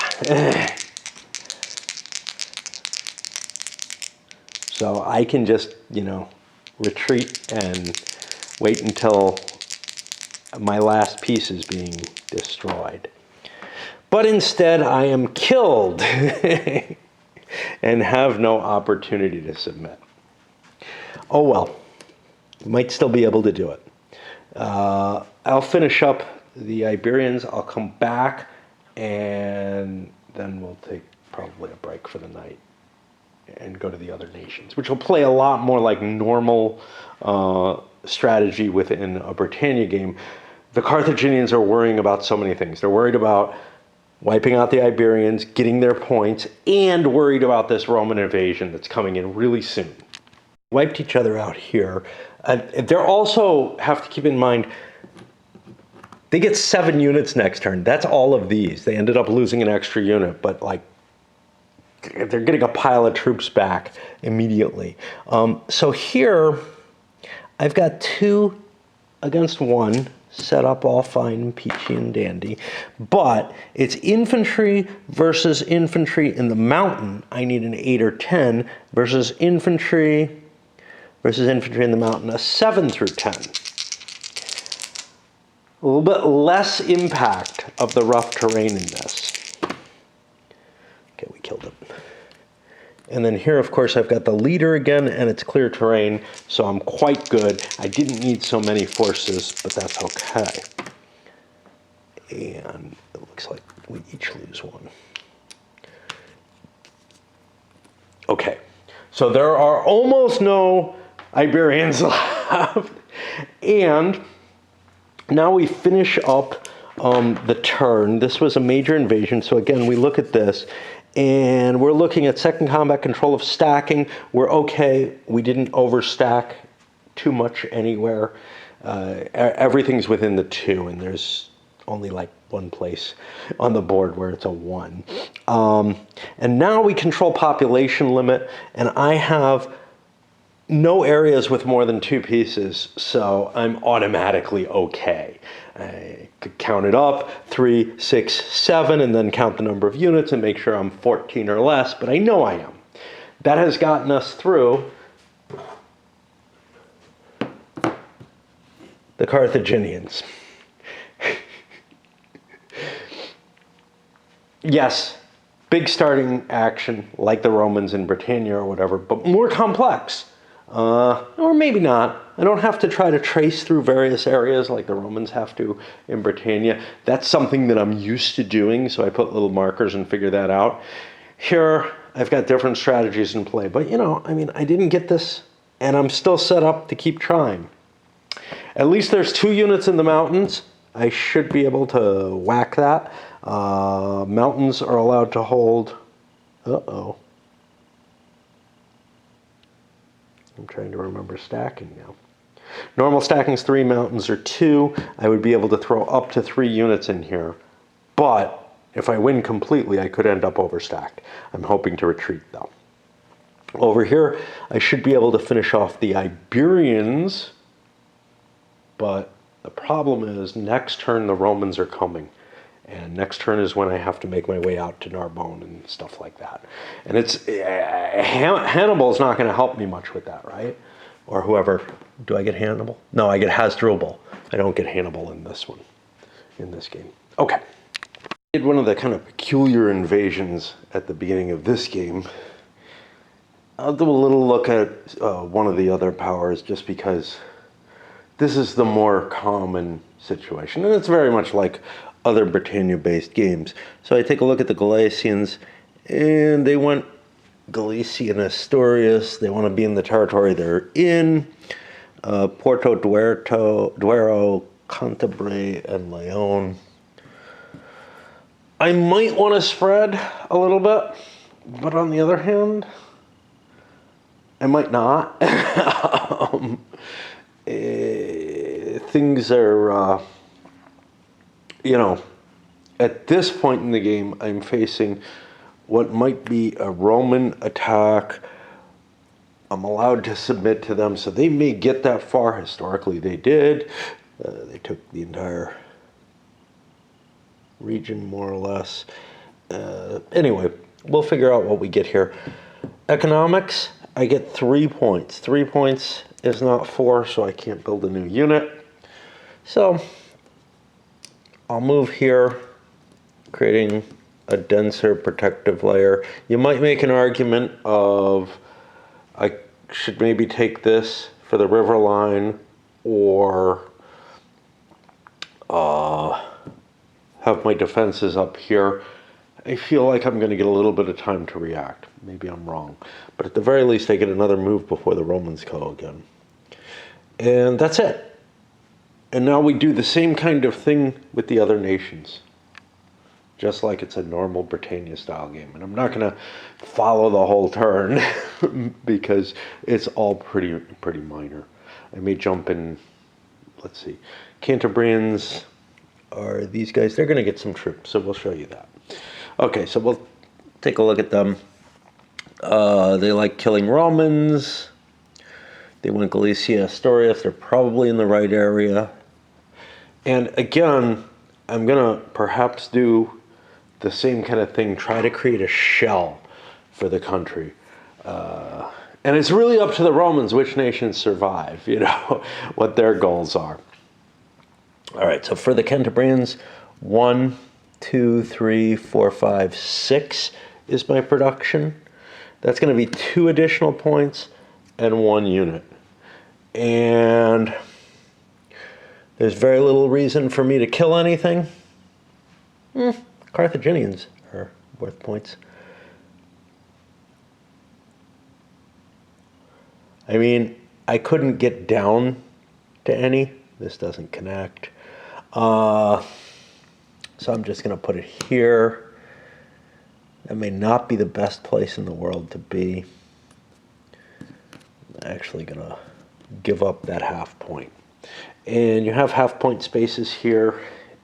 So I can just, retreat and wait until my last piece is being destroyed. But instead, I am killed and have no opportunity to submit. Oh well, might still be able to do it. I'll finish up the Iberians. I'll come back, and then we'll take probably a break for the night and go to the other nations, which will play a lot more like normal strategy within a Britannia game. The Carthaginians are worrying about so many things. They're worried about wiping out the Iberians, getting their points, and worried about this Roman invasion that's coming in really soon. Wiped each other out here. They also have to keep in mind, they get 7 units next turn. That's all of these. They ended up losing an extra unit, but they're getting a pile of troops back immediately. So here, I've got 2 against 1. Set up all fine and peachy and dandy, but it's infantry versus infantry in the mountain. I need an 8 or 10 versus infantry in the mountain, a 7 through 10. A little bit less impact of the rough terrain in this. Okay, we killed it. And then here, of course, I've got the leader again, and it's clear terrain, so I'm quite good. I didn't need so many forces, but that's okay. And it looks like we each lose 1. Okay, so there are almost no Iberians left. And Now we finish up the turn. This was a major invasion, so again, we look at this, and we're looking at second combat control of stacking. We're okay. We didn't overstack too much anywhere. Everything's within the 2, and there's only like one place on the board where it's a 1. And now we control population limit, and I have no areas with more than 2 pieces, so I'm automatically okay. I could count it up, 3, 6, 7, and then count the number of units and make sure I'm 14 or less, but I know I am. That has gotten us through the Carthaginians. Yes, big starting action like the Romans in Britannia or whatever, but more complex. Or maybe not. I don't have to try to trace through various areas like the Romans have to in Britannia. That's something that I'm used to doing, so I put little markers and figure that out. Here, I've got different strategies in play, but I mean, I didn't get this, and I'm still set up to keep trying. At least there's 2 units in the mountains. I should be able to whack that. Mountains are allowed to hold... Uh-oh. I'm trying to remember stacking now. Normal stacking is 3, mountains are 2. I would be able to throw up to 3 units in here. But if I win completely, I could end up overstacked. I'm hoping to retreat, though. Over here, I should be able to finish off the Iberians. But the problem is, next turn the Romans are coming. And next turn is when I have to make my way out to Narbonne and stuff like that. And it's Hannibal's not going to help me much with that, right? Or whoever. Do I get Hannibal? No, I get Hasdrubal. I don't get Hannibal in this one, in this game. Okay. I did one of the kind of peculiar invasions at the beginning of this game. I'll do a little look at one of the other powers just because this is the more common situation. And it's very much like other Britannia-based games. So I take a look at the Galicians, and they want Galicia and Asturias. They want to be in the territory they're in. Porto, Duero, Cantabria, and Leon. I might want to spread a little bit, but on the other hand, I might not. Things are... at this point in the game, I'm facing what might be a Roman attack. I'm allowed to submit to them, so they may get that far. Historically, they did. They took the entire region, more or less. Anyway, we'll figure out what we get here. Economics, I get 3 points. 3 points is not 4, so I can't build a new unit. So I'll move here, creating a denser protective layer. You might make an argument of I should maybe take this for the river line, or have my defenses up here. I feel like I'm going to get a little bit of time to react. Maybe I'm wrong. But at the very least, I get another move before the Romans go again. And that's it. And now we do the same kind of thing with the other nations, just like it's a normal Britannia-style game. And I'm not going to follow the whole turn because it's all pretty minor. I may jump in, let's see, Cantabrians are these guys. They're going to get some troops, so we'll show you that. Okay, so we'll take a look at them. They like killing Romans. They want Galicia, Asturias. They're probably in the right area. And again, I'm going to perhaps do the same kind of thing, try to create a shell for the country. And it's really up to the Romans which nations survive, what their goals are. All right, so for the Cantabrians, 1, 2, 3, 4, 5, 6 is my production. That's going to be 2 additional points and 1 unit. And there's very little reason for me to kill anything. Carthaginians are worth points. I mean, I couldn't get down to any. This doesn't connect. So I'm just going to put it here. That may not be the best place in the world to be. I'm actually going to give up that half point. And you have half point spaces here.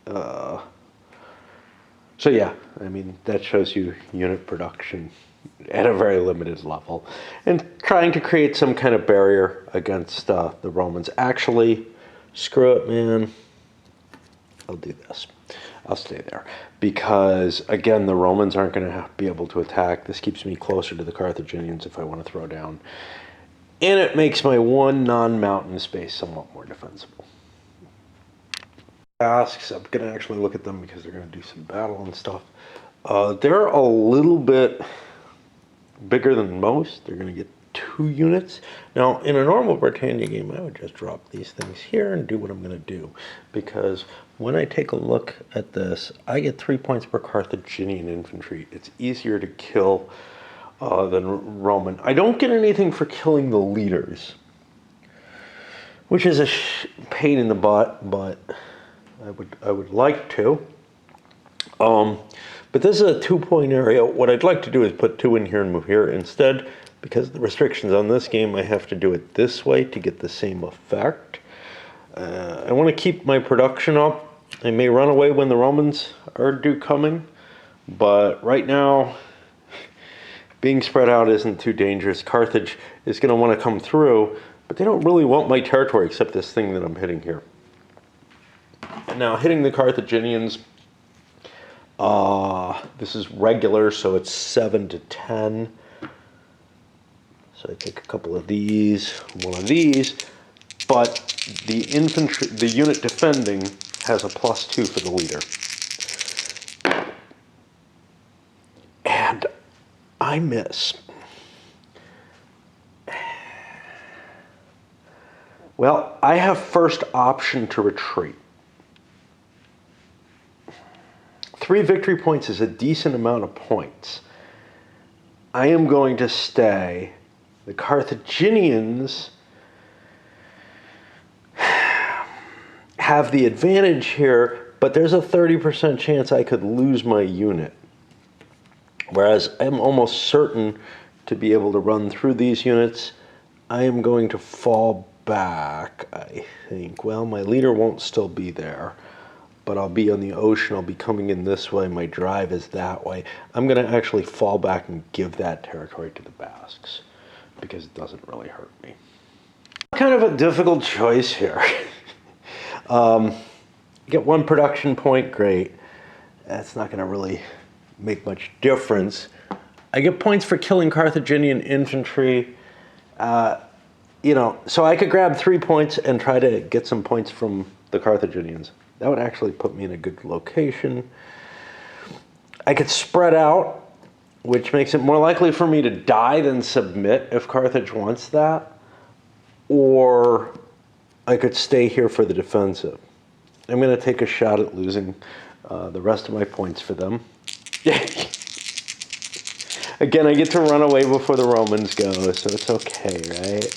So yeah, I mean, that shows you unit production at a very limited level. And trying to create some kind of barrier against the Romans. Actually, screw it, man. I'll do this. I'll stay there. Because, again, the Romans aren't going to be able to attack. This keeps me closer to the Carthaginians if I want to throw down. And it makes my one non-mountain space somewhat more defensible. Tasks, I'm going to actually look at them because they're going to do some battle and stuff. They're a little bit bigger than most. They're going to get 2 units. Now, in a normal Britannia game, I would just drop these things here and do what I'm going to do. Because when I take a look at this, I get 3 points per Carthaginian infantry. It's easier to kill than Roman. I don't get anything for killing the leaders, which is a pain in the butt, but I would like to. But this is a 2-point area. What I'd like to do is put 2 in here and move here. Instead, because of the restrictions on this game, I have to do it this way to get the same effect. I want to keep my production up. I may run away when the Romans are coming, but right now, being spread out isn't too dangerous. Carthage is going to want to come through, but they don't really want my territory except this thing that I'm hitting here. And now hitting the Carthaginians, this is regular, so it's 7 to 10. So I take a couple of these, one of these, but the infantry, the unit defending has a +2 for the leader. And I miss. Well, I have first option to retreat. 3 victory points is a decent amount of points. I am going to stay. The Carthaginians have the advantage here, but there's a 30% chance I could lose my unit. Whereas I'm almost certain to be able to run through these units. I am going to fall back, I think. Well, my leader won't still be there, but I'll be on the ocean. I'll be coming in this way. My drive is that way. I'm going to actually fall back and give that territory to the Basques because it doesn't really hurt me. Kind of a difficult choice here. Get 1 production point, great. That's not going to really make much difference. I get points for killing Carthaginian infantry. You know, so I could grab 3 points and try to get some points from the Carthaginians. That would actually put me in a good location. I could spread out, which makes it more likely for me to die than submit if Carthage wants that. Or I could stay here for the defensive. I'm going to take a shot at losing the rest of my points for them. Again, I get to run away before the Romans go, so it's okay, right?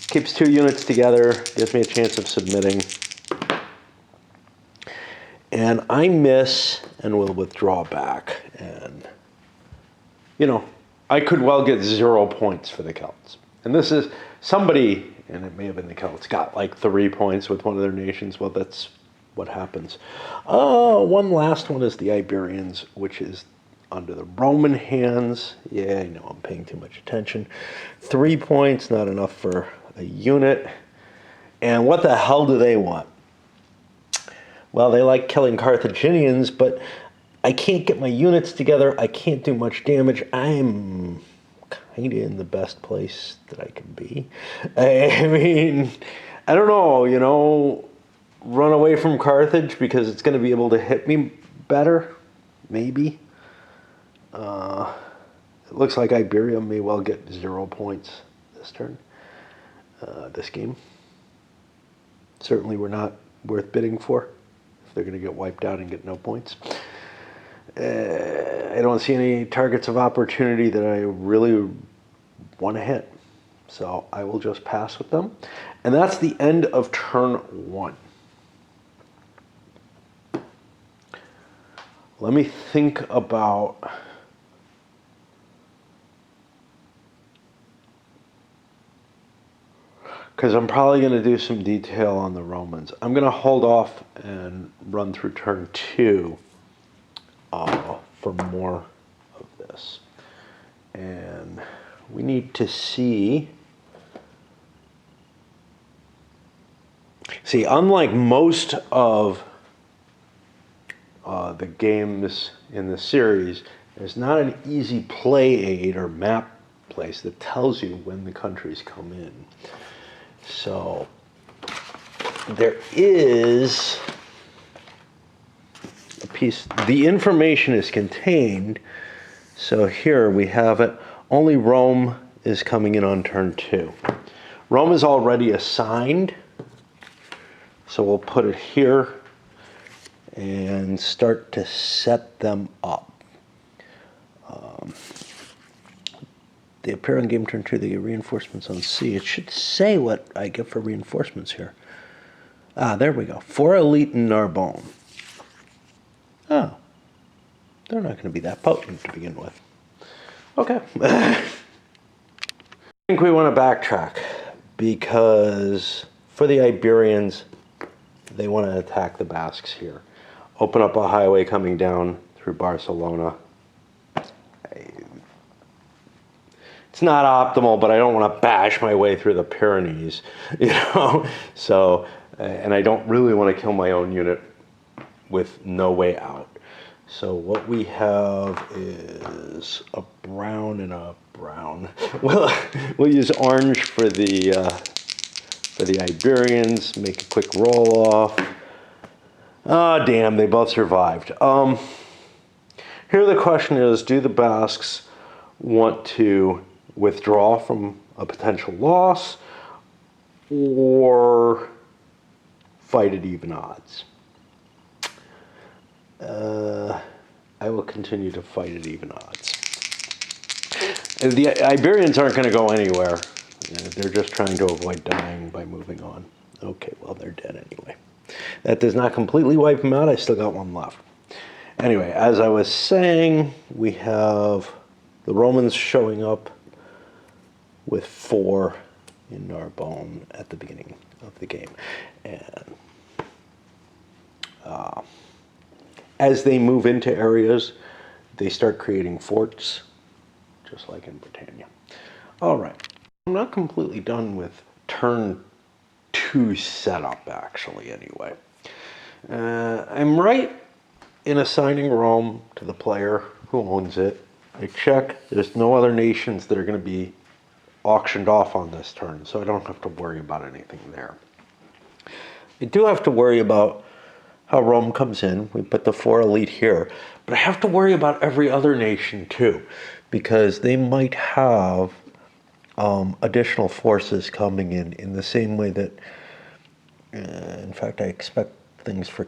Keeps 2 units together, gives me a chance of submitting. And I miss and will withdraw back. And, you know, I could well get 0 points for the Celts. And this is somebody, and it may have been the Celts, got like 3 points with one of their nations. Well, that's what happens. One last one is the Iberians, which is under the Roman hands. Yeah, I know I'm paying too much attention. 3 points, not enough for a unit. And what the hell do they want? Well, they like killing Carthaginians, but I can't get my units together. I can't do much damage. I'm kind of in the best place that I can be. I mean, I don't know, you know, run away from Carthage because it's going to be able to hit me better, maybe. It looks like Iberia may well get 0 points this turn, this game. Certainly we're not worth bidding for if they're going to get wiped out and get no points. I don't see any targets of opportunity that I really want to hit. So I will just pass with them. And that's the end of turn 1. let me think about... Because I'm probably going to do some detail on the Romans. I'm going to hold off and run through turn 2 for more of this. And we need to see... See, unlike most of the games in the series, there's not an easy play aid or map place that tells you when the countries come in. So there is a piece, the information is contained. So here we have it. Only Rome is coming in on turn 2. Rome is already assigned. So we'll put it here and start to set them up. They appear on game turn 2. They get reinforcements on C. It should say what I get for reinforcements here. Ah, there we go. 4 elite in Narbonne. Oh. They're not going to be that potent to begin with. Okay. I think we want to backtrack because for the Iberians, they want to attack the Basques here. Open up a highway coming down through Barcelona. It's not optimal, but I don't want to bash my way through the Pyrenees, you know? So, and I don't really want to kill my own unit with no way out. So what we have is a brown and a brown. We'll use orange for the Iberians. Make a quick roll off. Oh, damn, they both survived. Here the question is, do the Basques want to withdraw from a potential loss or fight at even odds? I will continue to fight at even odds. The Iberians aren't going to go anywhere. They're just trying to avoid dying by moving on. Okay, well, they're dead anyway. That does not completely wipe them out. I still got one left. Anyway, as I was saying, we have the Romans showing up with 4 in Narbonne at the beginning of the game. And as they move into areas, they start creating forts, just like in Britannia. All right. I'm not completely done with turn 2 setup, actually, anyway. I'm right in assigning Rome to the player who owns it. I check. There's no other nations that are going to be auctioned off on this turn, so I don't have to worry about anything there. I do have to worry about how Rome comes in. We put the 4 elite here, but I have to worry about every other nation too, because they might have additional forces coming in the same way that, in fact, I expect things for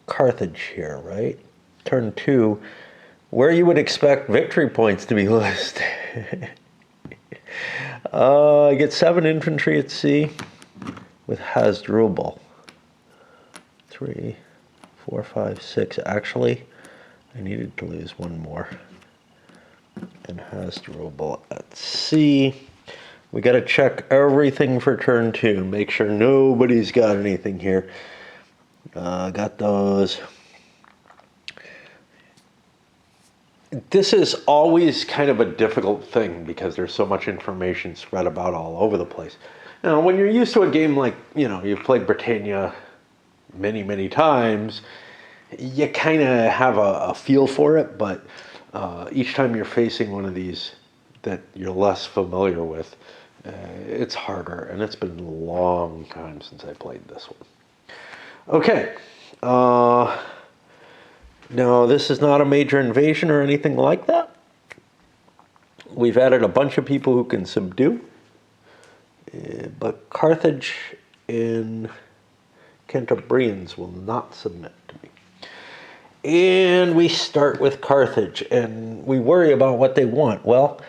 Carthage here, right? Turn 2, where you would expect victory points to be listed. I get 7 infantry at sea with Hasdrubal. 3, 4, 5, 6. Actually, I needed to lose 1 more. And Hasdrubal at sea. We got to check everything for turn 2. Make sure nobody's got anything here. Got those. This is always kind of a difficult thing because there's so much information spread about all over the place. Now, when you're used to a game like, you've played Britannia many, many times, you kind of have a feel for it, but each time you're facing one of these that you're less familiar with, it's harder, and it's been a long time since I played this one. Okay. Now, this is not a major invasion or anything like that. We've added a bunch of people who can subdue. But Carthage and Cantabrians will not submit to me. And we start with Carthage, and we worry about what they want. Well,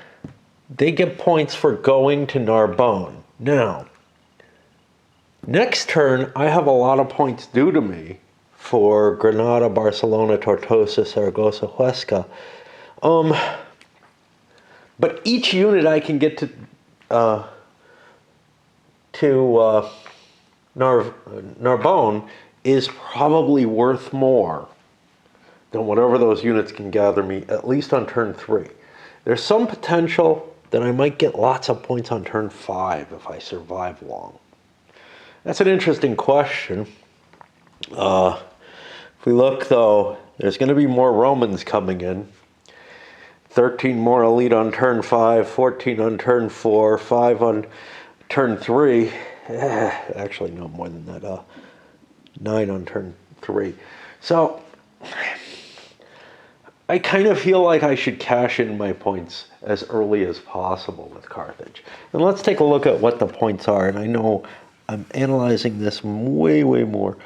they get points for going to Narbonne. Now, next turn, I have a lot of points due to me for Granada, Barcelona, Tortosa, Saragossa, Huesca. But each unit I can get to Narbonne is probably worth more than whatever those units can gather me, at least on turn 3. There's some potential that I might get lots of points on turn 5 if I survive long. That's an interesting question. If we look, though, there's going to be more Romans coming in. 13 more elite on turn 5, 14 on turn 4, 5 on turn 3. Actually, no more than that. 9 on turn 3. So, I kind of feel like I should cash in my points as early as possible with Carthage. And let's take a look at what the points are. And I know I'm analyzing this way, way more.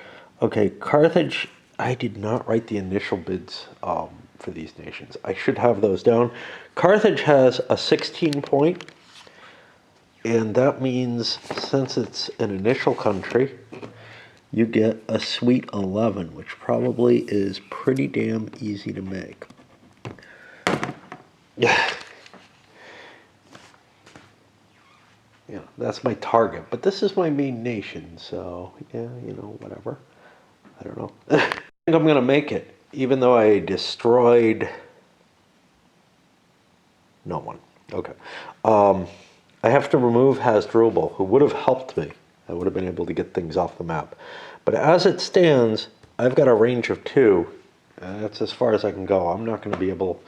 Okay, Carthage, I did not write the initial bids for these nations. I should have those down. Carthage has a 16 point. And that means, since it's an initial country, you get a sweet 11, which probably is pretty damn easy to make. Yeah, that's my target. But this is my main nation, so, yeah, whatever. I don't know. I think I'm going to make it, even though I destroyed no one. Okay. I have to remove Hasdrubal, who would have helped me. I would have been able to get things off the map. But as it stands, I've got a range of 2. That's as far as I can go. I'm not going to be able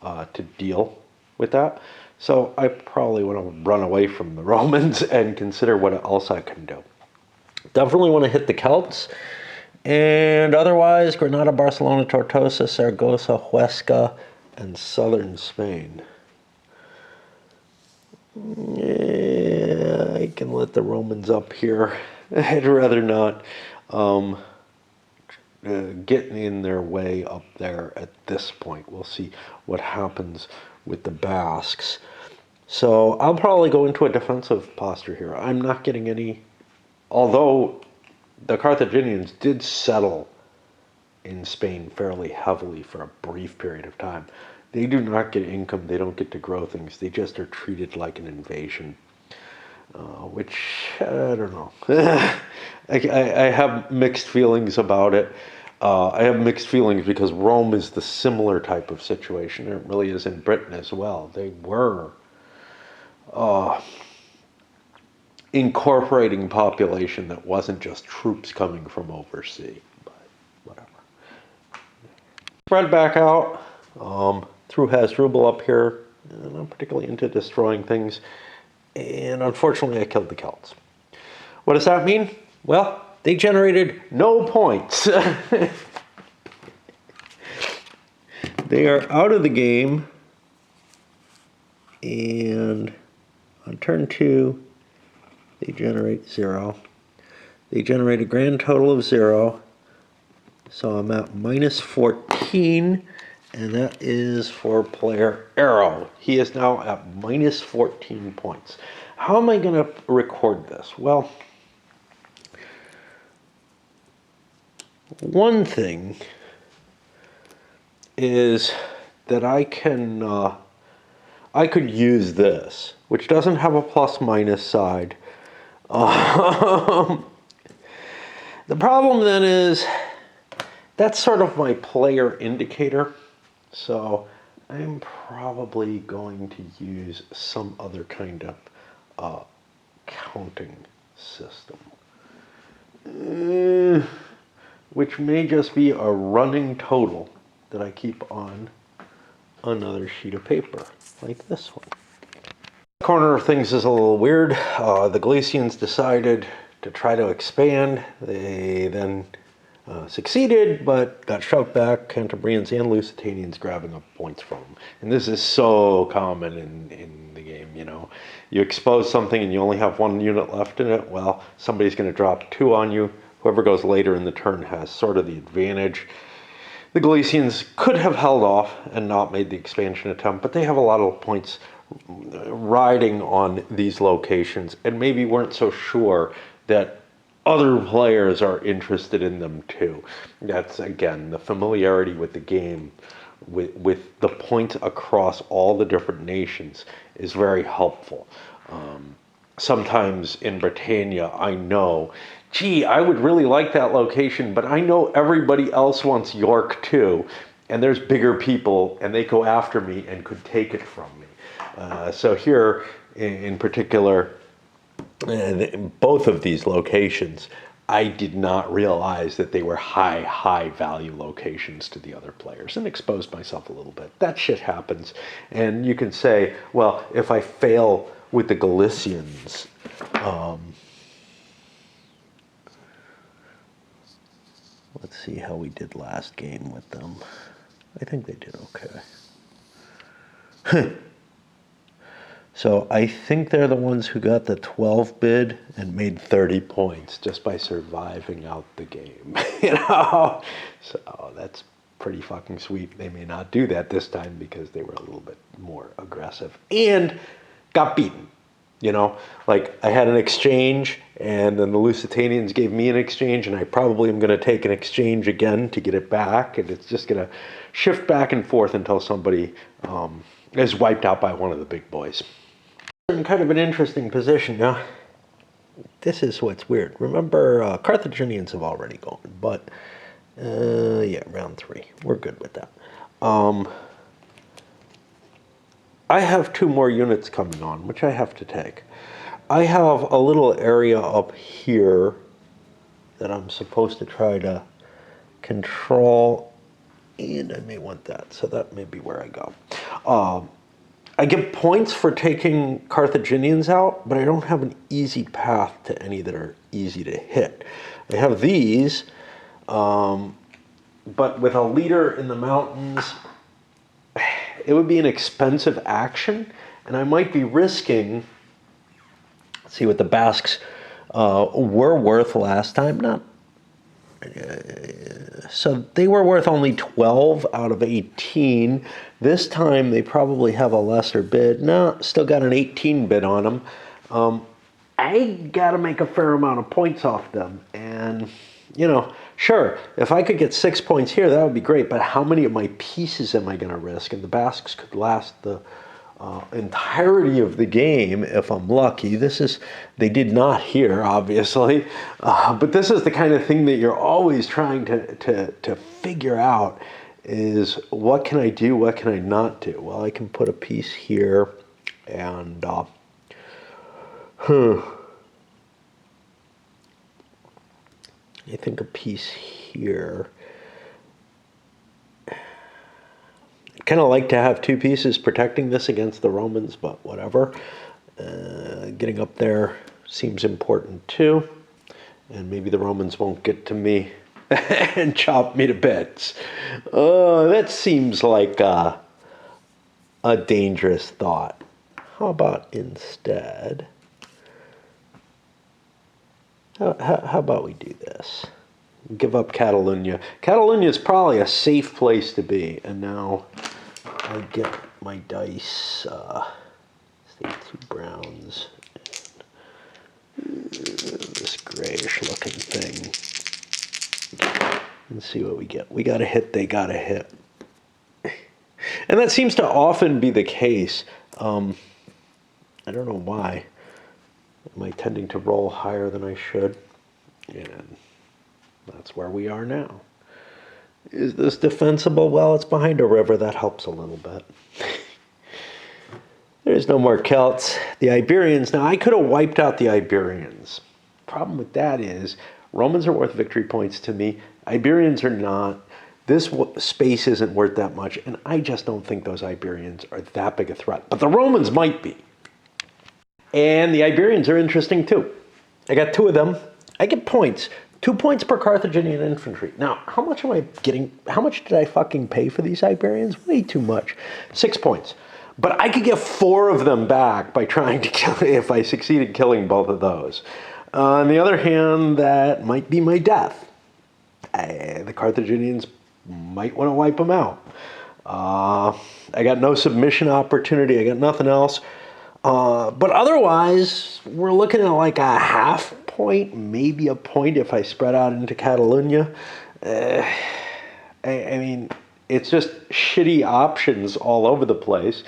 to deal with that. So I probably want to run away from the Romans and consider what else I can do. Definitely want to hit the Celts. And otherwise, Granada, Barcelona, Tortosa, Saragossa, Huesca, and southern Spain. Yeah, I can let the Romans up here. I'd rather not get in their way up there at this point. We'll see what happens with the Basques. So I'll probably go into a defensive posture here. I'm not getting any, although the Carthaginians did settle in Spain fairly heavily for a brief period of time. They do not get income. They don't get to grow things. They just are treated like an invasion, which, I don't know. I have mixed feelings about it. I have mixed feelings because Rome is the similar type of situation. It really is in Britain as well. They were incorporating population that wasn't just troops coming from overseas, but whatever. Spread back out. Threw Hasdrubal up here, and I'm particularly into destroying things. And unfortunately, I killed the Celts. What does that mean? Well, they generated no points. They are out of the game. And on turn 2, they generate 0. They generate a grand total of 0. So I'm at minus 14. And that is for player Arrow. He is now at minus 14 points. How am I going to record this? Well, one thing is that I could use this, which doesn't have a plus-minus side. The problem then is that's sort of my player indicator. So I'm probably going to use some other kind of counting system, which may just be a running total that I keep on another sheet of paper, like this one. The corner of things is a little weird. The Galicians decided to try to expand. They then succeeded, but got shoved back. Cantabrians and Lusitanians grabbing up points from them. And this is so common in the game, You expose something and you only have 1 unit left in it, well, somebody's going to drop 2 on you. Whoever goes later in the turn has sort of the advantage. The Galicians could have held off and not made the expansion attempt, but they have a lot of points riding on these locations and maybe weren't so sure that other players are interested in them too. That's, again, the familiarity with the game, with the points across all the different nations is very helpful. Sometimes in Britannia, I know, gee, I would really like that location, but I know everybody else wants York too, and there's bigger people, and they go after me and could take it from me. So here, in particular, both of these locations, I did not realize that they were high value locations to the other players, and exposed myself a little bit. That shit happens. And you can say, well, if I fail with the Galicians, let's see how we did last game with them. I think they did okay. So I think they're the ones who got the 12 bid and made 30 points just by surviving out the game. You know? So that's pretty fucking sweet. They may not do that this time because they were a little bit more aggressive and got beaten. You know, like I had an exchange and then the Lusitanians gave me an exchange, and I probably am going to take an exchange again to get it back, and it's just going to shift back and forth until somebody is wiped out by one of the big boys. In kind of an interesting position now. This is what's weird. Remember, Carthaginians have already gone, but yeah, round 3. We're good with that. I have 2 more units coming on, which I have to take. I have a little area up here that I'm supposed to try to control, and I may want that, so that may be where I go. I get points for taking Carthaginians out, but I don't have an easy path to any that are easy to hit. I have these, but with a leader in the mountains, it would be an expensive action, and I might be risking, let's see what the Basques were worth last time. So they were worth only 12 out of 18. This time they probably have a lesser bid. No, still got an 18 bid on them. I got to make a fair amount of points off them. And, you know, sure, if I could get 6 points here, that would be great. But how many of my pieces am I going to risk? And the Basques could last the entirety of the game if I'm lucky. They did not here, obviously, but this is the kind of thing that you're always trying to figure out is what can I do, what can I not do? Well, I can put a piece here and I think a piece here. Kind of like to have 2 pieces protecting this against the Romans, but whatever. Getting up there seems important too. And maybe the Romans won't get to me and chop me to bits. That seems like a dangerous thought. How about instead, how about we do this? Give up Catalonia. Catalonia is probably a safe place to be, and now I get my dice, say 2 browns, and this grayish looking thing, and see what we get. We got a hit, they got a hit. And that seems to often be the case. I don't know why. Am I tending to roll higher than I should? And that's where we are now. Is this defensible? Well, it's behind a river. That helps a little bit. There's no more Celts. The Iberians. Now, I could have wiped out the Iberians. Problem with that is Romans are worth victory points to me. Iberians are not. This space isn't worth that much, and I just don't think those Iberians are that big a threat. But the Romans might be. And the Iberians are interesting too. I got 2 of them. I get points. 2 points per Carthaginian infantry. Now, how much am I getting? How much did I fucking pay for these Iberians? Way too much. 6 points. But I could get 4 of them back by trying to kill, if I succeeded killing both of those. On the other hand, that might be my death. The Carthaginians might want to wipe them out. I got no submission opportunity. I got nothing else. But otherwise, we're looking at like a half point, maybe a point if I spread out into Catalonia. I mean, it's just shitty options all over the place.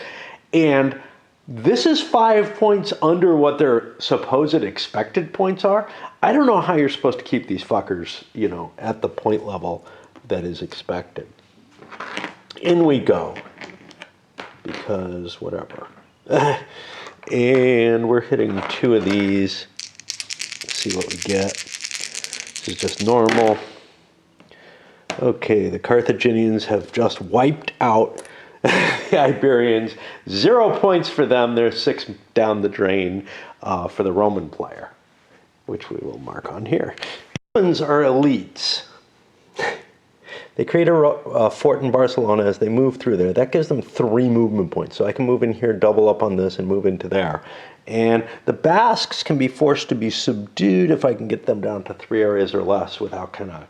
And this is 5 points under what their supposed expected points are. I don't know how you're supposed to keep these fuckers, you know, at the point level that is expected. In we go. Because whatever. And we're hitting 2 of these. Let's see what we get. This is just normal. Okay, the Carthaginians have just wiped out the Iberians. 0 points for them. There's 6 down the drain for the Roman player, which we will mark on here. Romans are elites. They create a fort in Barcelona as they move through there. That gives them 3 movement points. So I can move in here, double up on this, and move into there. And the Basques can be forced to be subdued if I can get them down to 3 areas or less without kind of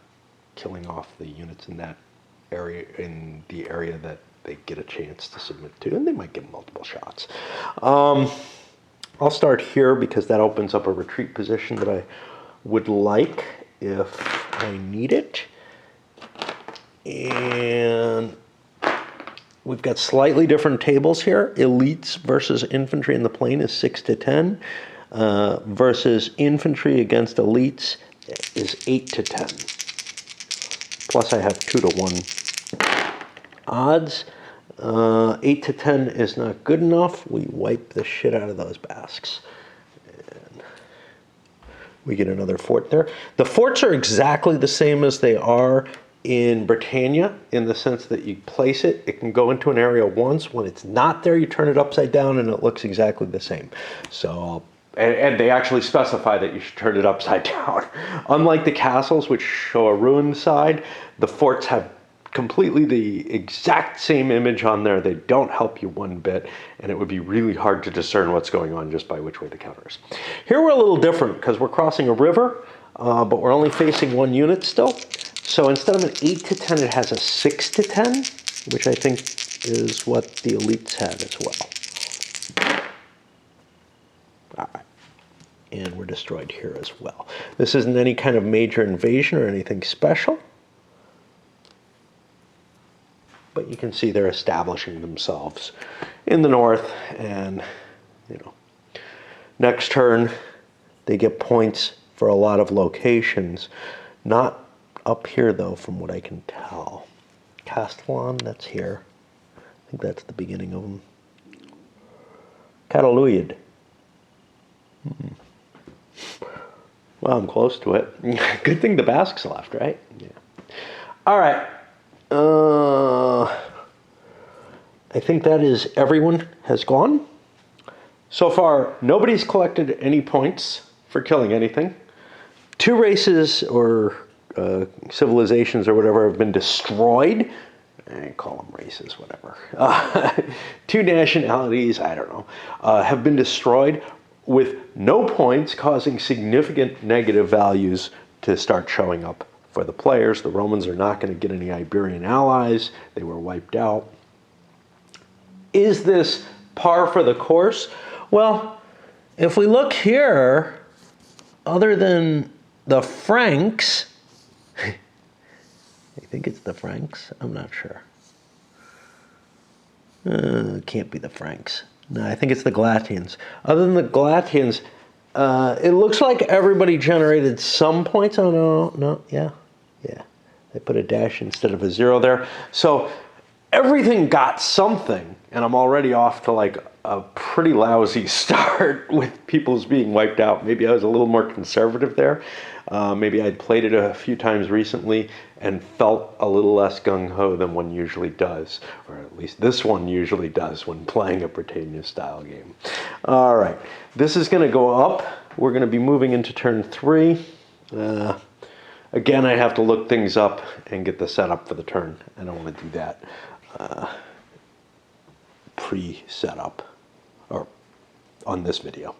killing off the units in that area, in the area that they get a chance to submit to. And they might get multiple shots. I'll start here because that opens up a retreat position that I would like if I need it. And we've got slightly different tables here. Elites versus infantry in the plain is 6 to 10, versus infantry against elites is 8 to 10. Plus I have 2 to 1 odds. 8 to 10 is not good enough. We wipe the shit out of those Basques. And we get another fort there. The forts are exactly the same as they are in Britannia, in the sense that you place it, it can go into an area once. When it's not there, you turn it upside down and it looks exactly the same. So, and they actually specify that you should turn it upside down. Unlike the castles, which show a ruined side, the forts have completely the exact same image on there. They don't help you one bit, and it would be really hard to discern what's going on just by which way the counter is. Here we're a little different because we're crossing a river, but we're only facing 1 unit still. So instead of an 8 to 10, it has a 6 to 10, which I think is what the elites had as well. All right. And we're destroyed here as well. This isn't any kind of major invasion or anything special. But you can see they're establishing themselves in the north. And, you know, next turn, they get points for a lot of locations. Not up here, though, from what I can tell. Castellon, that's here. I think that's the beginning of them. Cataluyid. Well, I'm close to it. Good thing the Basques left, right? Yeah. All right. I think that is everyone has gone. So far, nobody's collected any points for killing anything. 2 races or civilizations or whatever have been destroyed. I call them races, whatever. 2 nationalities, I don't know, have been destroyed with no points, causing significant negative values to start showing up for the players. The Romans are not going to get any Iberian allies. They were wiped out. Is this par for the course? Well, if we look here, other than the Franks, I think it's the Franks. I'm not sure. It can't be the Franks. No, I think it's the Galatians. Other than the Galatians, it looks like everybody generated some points. Oh, no, yeah. They put a dash instead of a 0 there. So everything got something, and I'm already off to like a pretty lousy start with people's being wiped out. Maybe I was a little more conservative there. Maybe I'd played it a few times recently and felt a little less gung-ho than one usually does, or at least this one usually does when playing a Britannia-style game. All right, this is going to go up. We're going to be moving into turn 3. Again, I have to look things up and get the setup for the turn. I don't want to do that pre-setup or on this video.